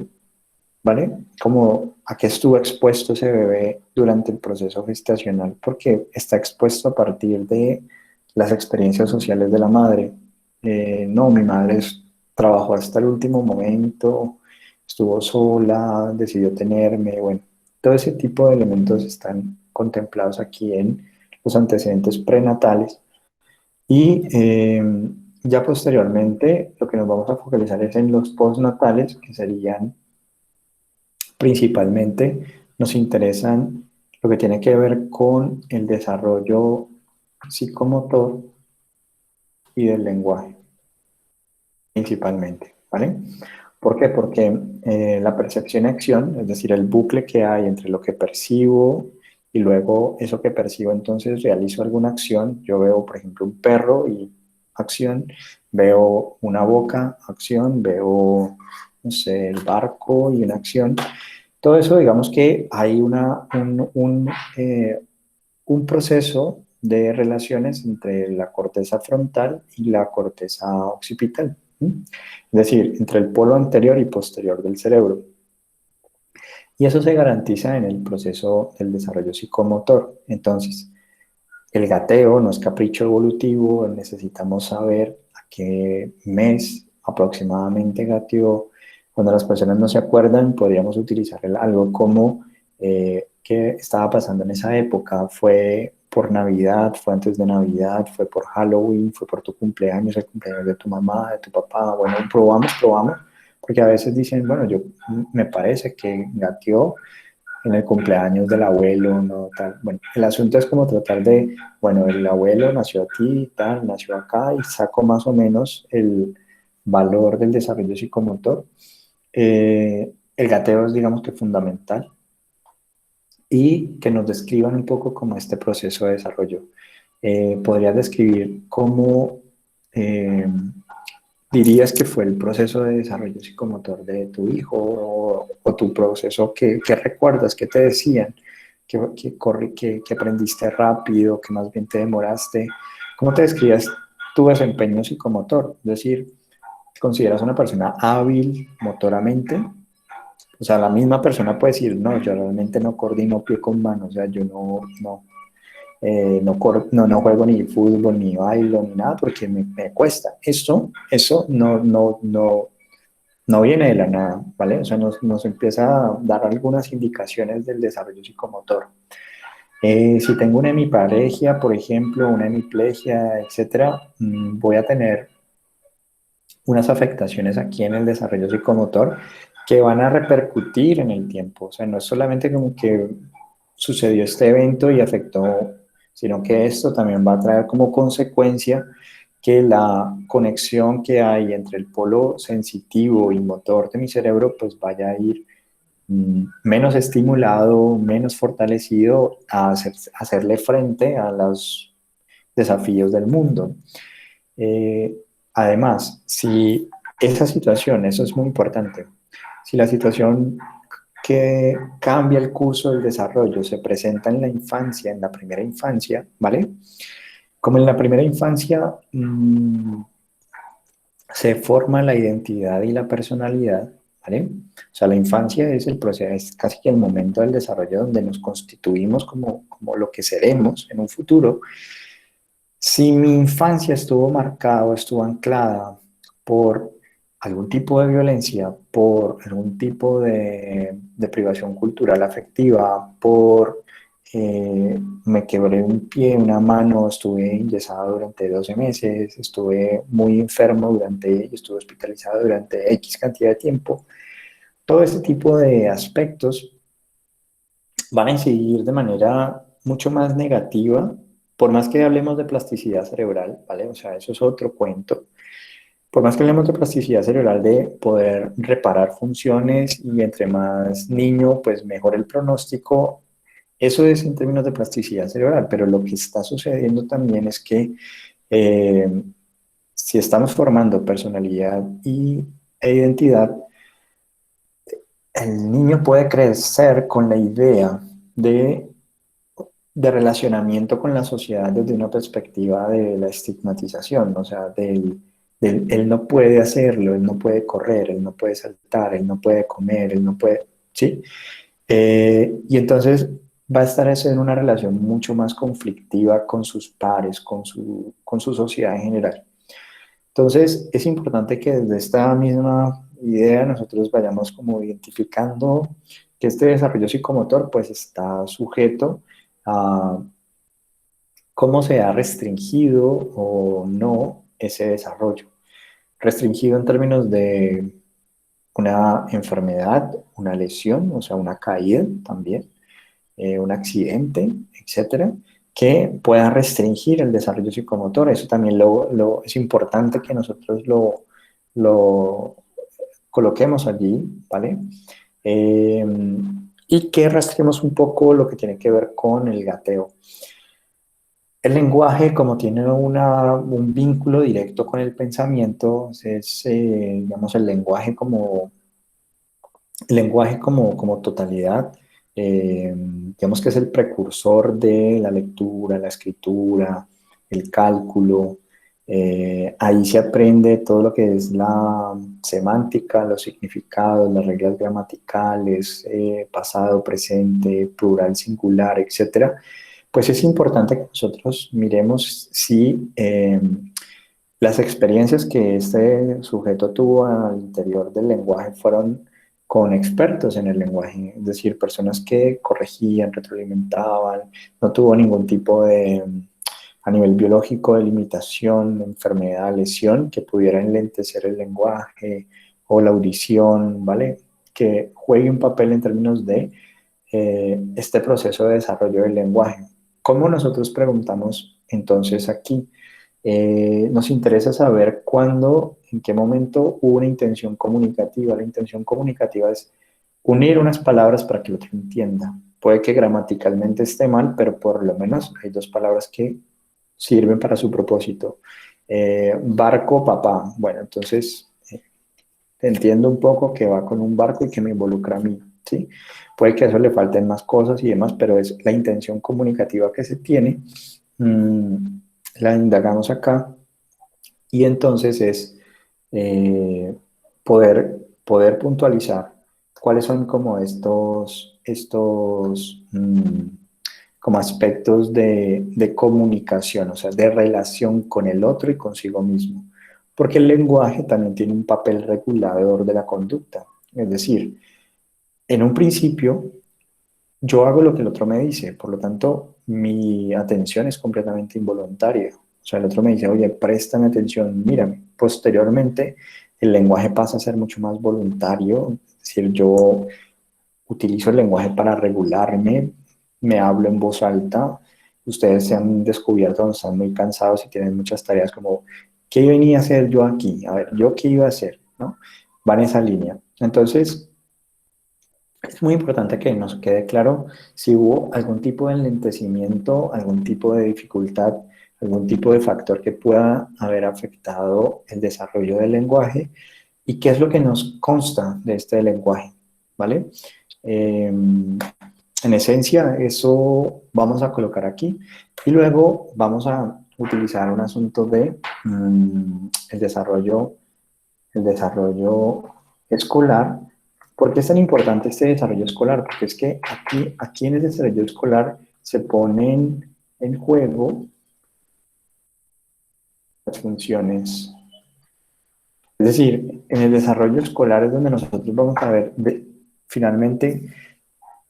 ¿vale? Como a qué estuvo expuesto ese bebé durante el proceso gestacional, porque está expuesto a partir de las experiencias sociales de la madre. No, mi madre trabajó hasta el último momento, estuvo sola, decidió tenerme, bueno, todo ese tipo de elementos están contemplados aquí en los antecedentes prenatales y ya posteriormente lo que nos vamos a focalizar es en los postnatales, que serían principalmente, nos interesan lo que tiene que ver con el desarrollo psicomotor y del lenguaje, principalmente, ¿vale? ¿Por qué? Porque la percepción y acción, es decir, el bucle que hay entre lo que percibo y luego eso que percibo, entonces realizo alguna acción. Yo veo, por ejemplo, un perro y acción, veo una boca, acción, veo, no sé, el barco y una acción. Todo eso, digamos que hay un proceso de relaciones entre la corteza frontal y la corteza occipital. ¿Sí? Es decir, entre el polo anterior y posterior del cerebro. Y eso se garantiza en el proceso del desarrollo psicomotor. Entonces, el gateo no es capricho evolutivo, necesitamos saber a qué mes aproximadamente gateó. Cuando las personas no se acuerdan, podríamos utilizar algo como qué estaba pasando en esa época. Fue por Navidad, fue antes de Navidad, fue por Halloween, fue por tu cumpleaños, el cumpleaños de tu mamá, de tu papá. Bueno, probamos, porque a veces dicen, bueno, yo me parece que gateó en el cumpleaños del abuelo, no tal. Bueno, el asunto es como tratar de, bueno, el abuelo nació aquí, tal, nació acá, y saco más o menos el valor del desarrollo psicomotor. El gateo es, digamos que fundamental, y que nos describan un poco como este proceso de desarrollo. ¿Podrías describir cómo dirías que fue el proceso de desarrollo psicomotor de tu hijo o tu proceso? ¿Qué recuerdas? ¿Qué te decían? ¿Qué aprendiste rápido? ¿Qué más bien te demoraste? ¿Cómo te describías tu desempeño psicomotor? Es decir, ¿te consideras una persona hábil motoramente? O sea, la misma persona puede decir, no, yo realmente no coordino pie con mano, o sea, yo no juego ni fútbol, ni bailo, ni nada, porque me cuesta. Eso no viene de la nada, ¿vale? O sea, nos empieza a dar algunas indicaciones del desarrollo psicomotor. Si tengo una hemiparegia, por ejemplo, una hemiplegia, etcétera, voy a tener unas afectaciones aquí en el desarrollo psicomotor que van a repercutir en el tiempo. O sea, no es solamente como que sucedió este evento y afectó, sino que esto también va a traer como consecuencia que la conexión que hay entre el polo sensitivo y motor de mi cerebro pues vaya a ir menos estimulado, menos fortalecido a hacerle frente a los desafíos del mundo. Eh, Además, si esa situación, eso es muy importante, si la situación que cambia el curso del desarrollo se presenta en la infancia, en la primera infancia, ¿vale? Como en la primera infancia se forma la identidad y la personalidad, ¿vale? O sea, la infancia es el proceso, es casi que el momento del desarrollo donde nos constituimos como lo que seremos en un futuro. Si mi infancia estuvo marcada, estuvo anclada por algún tipo de violencia, por algún tipo de privación cultural afectiva, me quebré un pie, una mano, estuve enyesado durante 12 meses, estuve muy enfermo estuve hospitalizado durante X cantidad de tiempo. Todo este tipo de aspectos van a incidir de manera mucho más negativa, por más que hablemos de plasticidad cerebral, ¿vale? O sea, eso es otro cuento. Por más que hablemos de plasticidad cerebral, de poder reparar funciones y entre más niño, pues mejor el pronóstico, eso es en términos de plasticidad cerebral, pero lo que está sucediendo también es que si estamos formando personalidad e identidad, el niño puede crecer con la idea de relacionamiento con la sociedad desde una perspectiva de la estigmatización, o sea, él no puede hacerlo, él no puede correr, él no puede saltar, él no puede comer, él no puede, ¿sí? Y entonces va a estar eso en una relación mucho más conflictiva con sus pares, con su sociedad en general. Entonces, es importante que desde esta misma idea nosotros vayamos como identificando que este desarrollo psicomotor pues está sujeto a cómo se ha restringido o no ese desarrollo. Restringido en términos de una enfermedad, una lesión, o sea, una caída también, un accidente, etcétera, que pueda restringir el desarrollo psicomotor. Eso también es importante que nosotros lo coloquemos allí, ¿vale? Eh, y que rastremos un poco lo que tiene que ver con el gateo. El lenguaje, como tiene un vínculo directo con el pensamiento, es, digamos, el lenguaje como totalidad, digamos que es el precursor de la lectura, la escritura, el cálculo. Ahí se aprende todo lo que es la semántica, los significados, las reglas gramaticales, pasado, presente, plural, singular, etcétera. Pues es importante que nosotros miremos si las experiencias que este sujeto tuvo al interior del lenguaje fueron con expertos en el lenguaje, es decir, personas que corregían, retroalimentaban, no tuvo ningún tipo de, a nivel biológico, de limitación, enfermedad, lesión que pudiera enlentecer el lenguaje o la audición, ¿vale? Que juegue un papel en términos de este proceso de desarrollo del lenguaje. ¿Cómo nosotros preguntamos entonces aquí? Nos interesa saber cuándo, en qué momento hubo una intención comunicativa. La intención comunicativa es unir unas palabras para que el otro entienda. Puede que gramaticalmente esté mal, pero por lo menos hay dos palabras que sirven para su propósito. Barco, papá. Bueno, entonces entiendo un poco que va con un barco y que me involucra a mí, ¿sí? Puede que a eso le falten más cosas y demás, pero es la intención comunicativa que se tiene. La indagamos acá y entonces es eh, poder puntualizar cuáles son como como aspectos de comunicación, o sea, de relación con el otro y consigo mismo. Porque el lenguaje también tiene un papel regulador de la conducta. Es decir, en un principio, yo hago lo que el otro me dice, por lo tanto, mi atención es completamente involuntaria. O sea, el otro me dice, oye, préstame atención, mírame. Posteriormente, el lenguaje pasa a ser mucho más voluntario, es decir, yo utilizo el lenguaje para regularme, me hablo en voz alta. Ustedes se han descubierto cuando están muy cansados y tienen muchas tareas como, ¿qué venía a hacer yo aquí? A ver, ¿yo qué iba a hacer? ¿No? Va en esa línea. Entonces, es muy importante que nos quede claro si hubo algún tipo de enlentecimiento, algún tipo de dificultad, algún tipo de factor que pueda haber afectado el desarrollo del lenguaje y qué es lo que nos consta de este lenguaje, ¿vale? En esencia, eso vamos a colocar aquí y luego vamos a utilizar un asunto de el desarrollo escolar. ¿Por qué es tan importante este desarrollo escolar? Porque es que aquí en el desarrollo escolar se ponen en juego las funciones. Es decir, en el desarrollo escolar es donde nosotros vamos a ver finalmente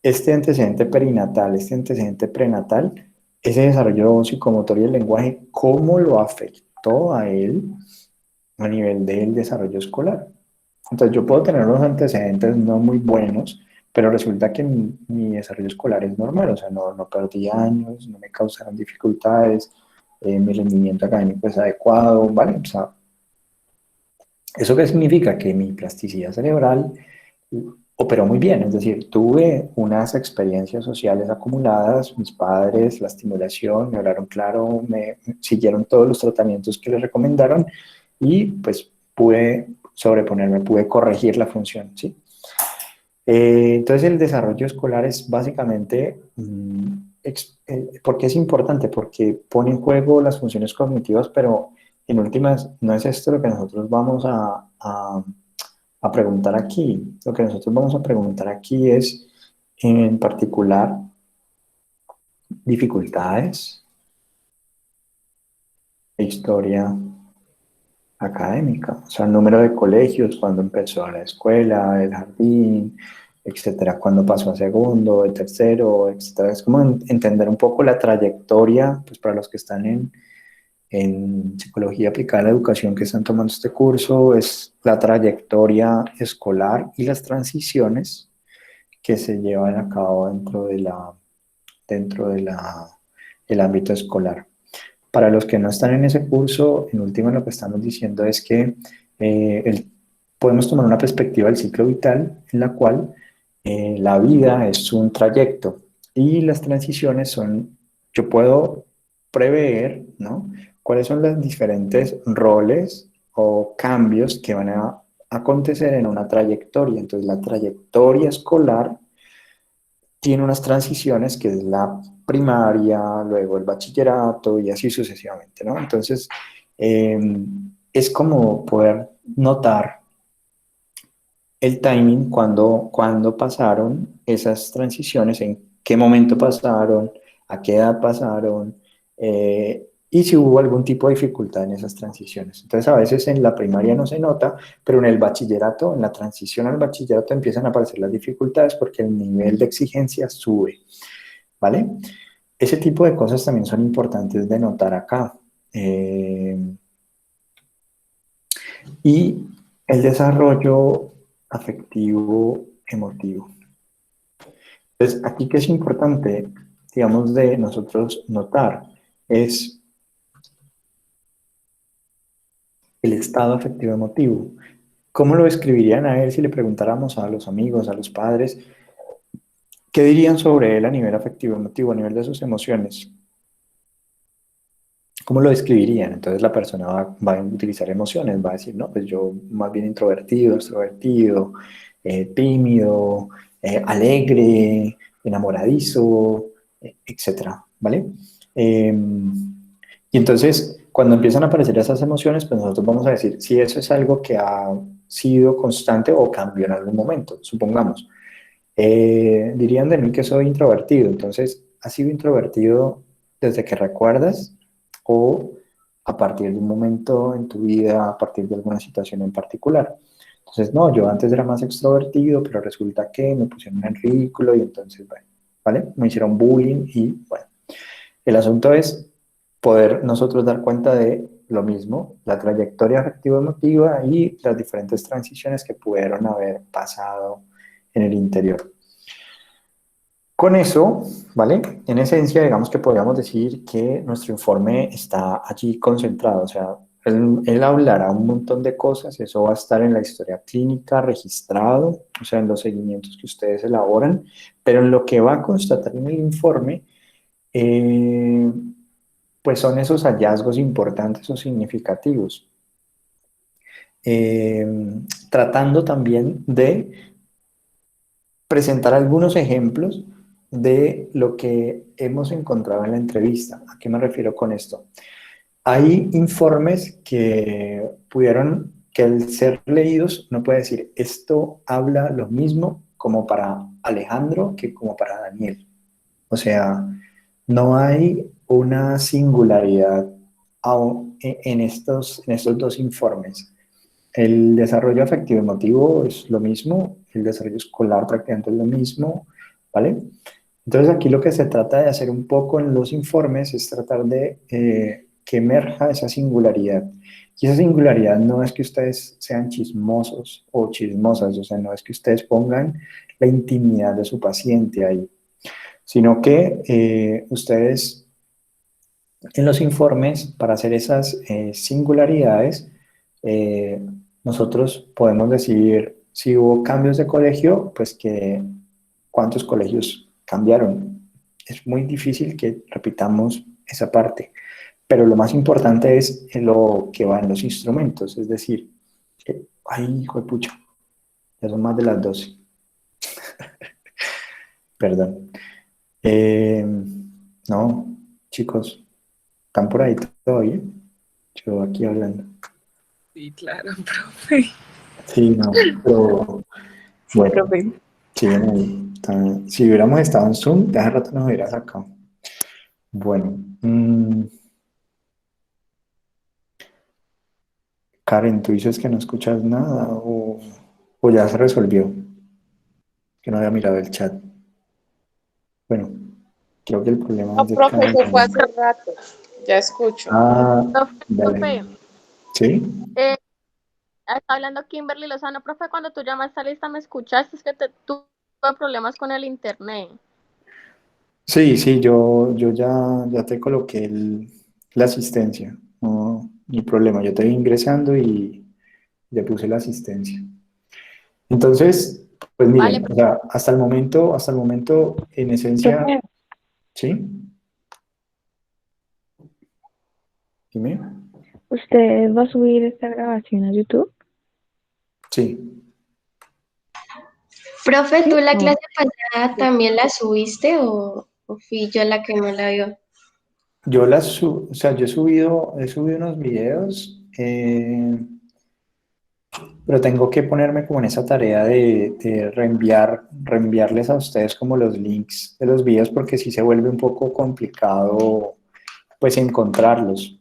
este antecedente perinatal, este antecedente prenatal, ese desarrollo psicomotor y el lenguaje, ¿cómo lo afectó a él a nivel del desarrollo escolar? Entonces yo puedo tener unos antecedentes no muy buenos, pero resulta que mi desarrollo escolar es normal, o sea, no perdí años, no me causaron dificultades, mi rendimiento académico es adecuado, ¿vale? O sea, ¿eso qué significa? Que mi plasticidad cerebral operó muy bien, es decir, tuve unas experiencias sociales acumuladas, mis padres, la estimulación, me hablaron claro, me siguieron todos los tratamientos que les recomendaron y pues pude sobreponerme, pude corregir la función, ¿sí? Entonces el desarrollo escolar es básicamente, ¿por qué es importante? Porque pone en juego las funciones cognitivas, pero en últimas no es esto lo que nosotros vamos a preguntar aquí. Lo que nosotros vamos a preguntar aquí es, en particular, dificultades, historia, académica, o sea, el número de colegios, cuando empezó la escuela, el jardín, etcétera, cuando pasó a segundo, el tercero, etcétera. Es como entender un poco la trayectoria, pues para los que están en psicología aplicada a la educación que están tomando este curso, es la trayectoria escolar y las transiciones que se llevan a cabo dentro de el ámbito escolar. Para los que no están en ese curso, en último lo que estamos diciendo es que podemos tomar una perspectiva del ciclo vital en la cual la vida es un trayecto y las transiciones son, yo puedo prever, ¿no? Cuáles son los diferentes roles o cambios que van a acontecer en una trayectoria. Entonces, la trayectoria escolar tiene unas transiciones que es la primaria, luego el bachillerato y así sucesivamente, ¿no? Entonces, eh, es como poder notar el timing cuando pasaron esas transiciones, en qué momento pasaron, a qué edad pasaron, y si hubo algún tipo de dificultad en esas transiciones. Entonces, a veces en la primaria no se nota, pero en el bachillerato, en la transición al bachillerato empiezan a aparecer las dificultades porque el nivel de exigencia sube, ¿vale? Ese tipo de cosas también son importantes de notar acá. Y el desarrollo afectivo emotivo. Entonces, aquí que es importante, digamos, de nosotros notar, es el estado afectivo emotivo. ¿Cómo lo describirían a él si le preguntáramos a los amigos, a los padres, qué dirían sobre él a nivel afectivo emotivo, a nivel de sus emociones? ¿Cómo lo describirían? Entonces la persona va a utilizar emociones, va a decir, no, pues yo más bien introvertido, extrovertido, tímido, alegre, enamoradizo, etcétera, ¿vale? Y entonces, cuando empiezan a aparecer esas emociones, pues nosotros vamos a decir si eso es algo que ha sido constante o cambió en algún momento, supongamos. Dirían de mí que soy introvertido, entonces, ¿has sido introvertido desde que recuerdas o a partir de un momento en tu vida, a partir de alguna situación en particular? Entonces, no, yo antes era más extrovertido, pero resulta que me pusieron en ridículo y entonces, bueno, ¿vale? Me hicieron bullying y, bueno, el asunto es poder nosotros dar cuenta de lo mismo, la trayectoria afectivo-emotiva y las diferentes transiciones que pudieron haber pasado en el interior. Con eso, ¿vale? En esencia, digamos que podríamos decir que nuestro informe está allí concentrado, o sea, él hablará un montón de cosas, eso va a estar en la historia clínica registrado, o sea, en los seguimientos que ustedes elaboran, pero en lo que va a constatar en el informe, eh, pues son esos hallazgos importantes o significativos. Eh, Tratando también de presentar algunos ejemplos de lo que hemos encontrado en la entrevista. ¿A qué me refiero con esto? Hay informes que que al ser leídos, uno puede decir, esto habla lo mismo como para Alejandro que como para Daniel. O sea, no hay una singularidad en estos dos informes. El desarrollo afectivo emotivo es lo mismo, el desarrollo escolar prácticamente es lo mismo, ¿vale? Entonces aquí lo que se trata de hacer un poco en los informes es tratar de que emerja esa singularidad. Y esa singularidad no es que ustedes sean chismosos o chismosas, o sea, no es que ustedes pongan la intimidad de su paciente ahí, sino que ustedes en los informes, para hacer esas singularidades, eh, nosotros podemos decir si hubo cambios de colegio, pues que cuántos colegios cambiaron. Es muy difícil que repitamos esa parte, pero lo más importante es lo que va en los instrumentos, es decir, ay, hijo de pucha, ya son más de las 12. Perdón. Eh, no, chicos, ¿están por ahí todavía? Yo aquí hablando. Sí, claro, profe. Sí, no, pero Sí, bueno, profe. siguen ahí. Si hubiéramos estado en Zoom, de hace rato nos hubiera sacado. Bueno, Karen, tú dices que no escuchas nada o ya se resolvió, que no había mirado el chat. Bueno, creo que el problema No, es de profe, Karen. eso fue hace rato. Ya escucho. Ah, dale. Profe, ¿Sí? eh, está hablando Kimberly Lozano. Profe, cuando tú llamaste a lista, ¿me escuchaste? Es que tuve problemas con el internet. Sí, sí, yo ya te coloqué la asistencia. No, ni problema, yo te vi ingresando y ya puse la asistencia. Entonces, pues Vale, miren, o sea, hasta el momento, en esencia, Profe, ¿sí? Dime. ¿usted va a subir esta grabación a YouTube? Sí. Profe, ¿tú Sí. la Oh, clase pasada también la subiste o fui yo la que no la vio? O sea, yo he subido unos videos, pero tengo que ponerme como en esa tarea de reenviarles a ustedes como los links de los videos porque sí se vuelve un poco complicado pues encontrarlos.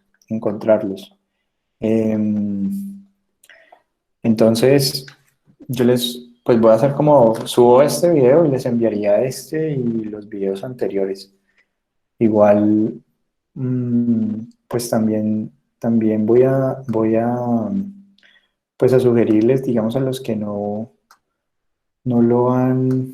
Entonces, yo pues voy a hacer como, subo este video y les enviaría este y los videos anteriores. Igual, pues también pues a sugerirles, digamos, a los que no lo han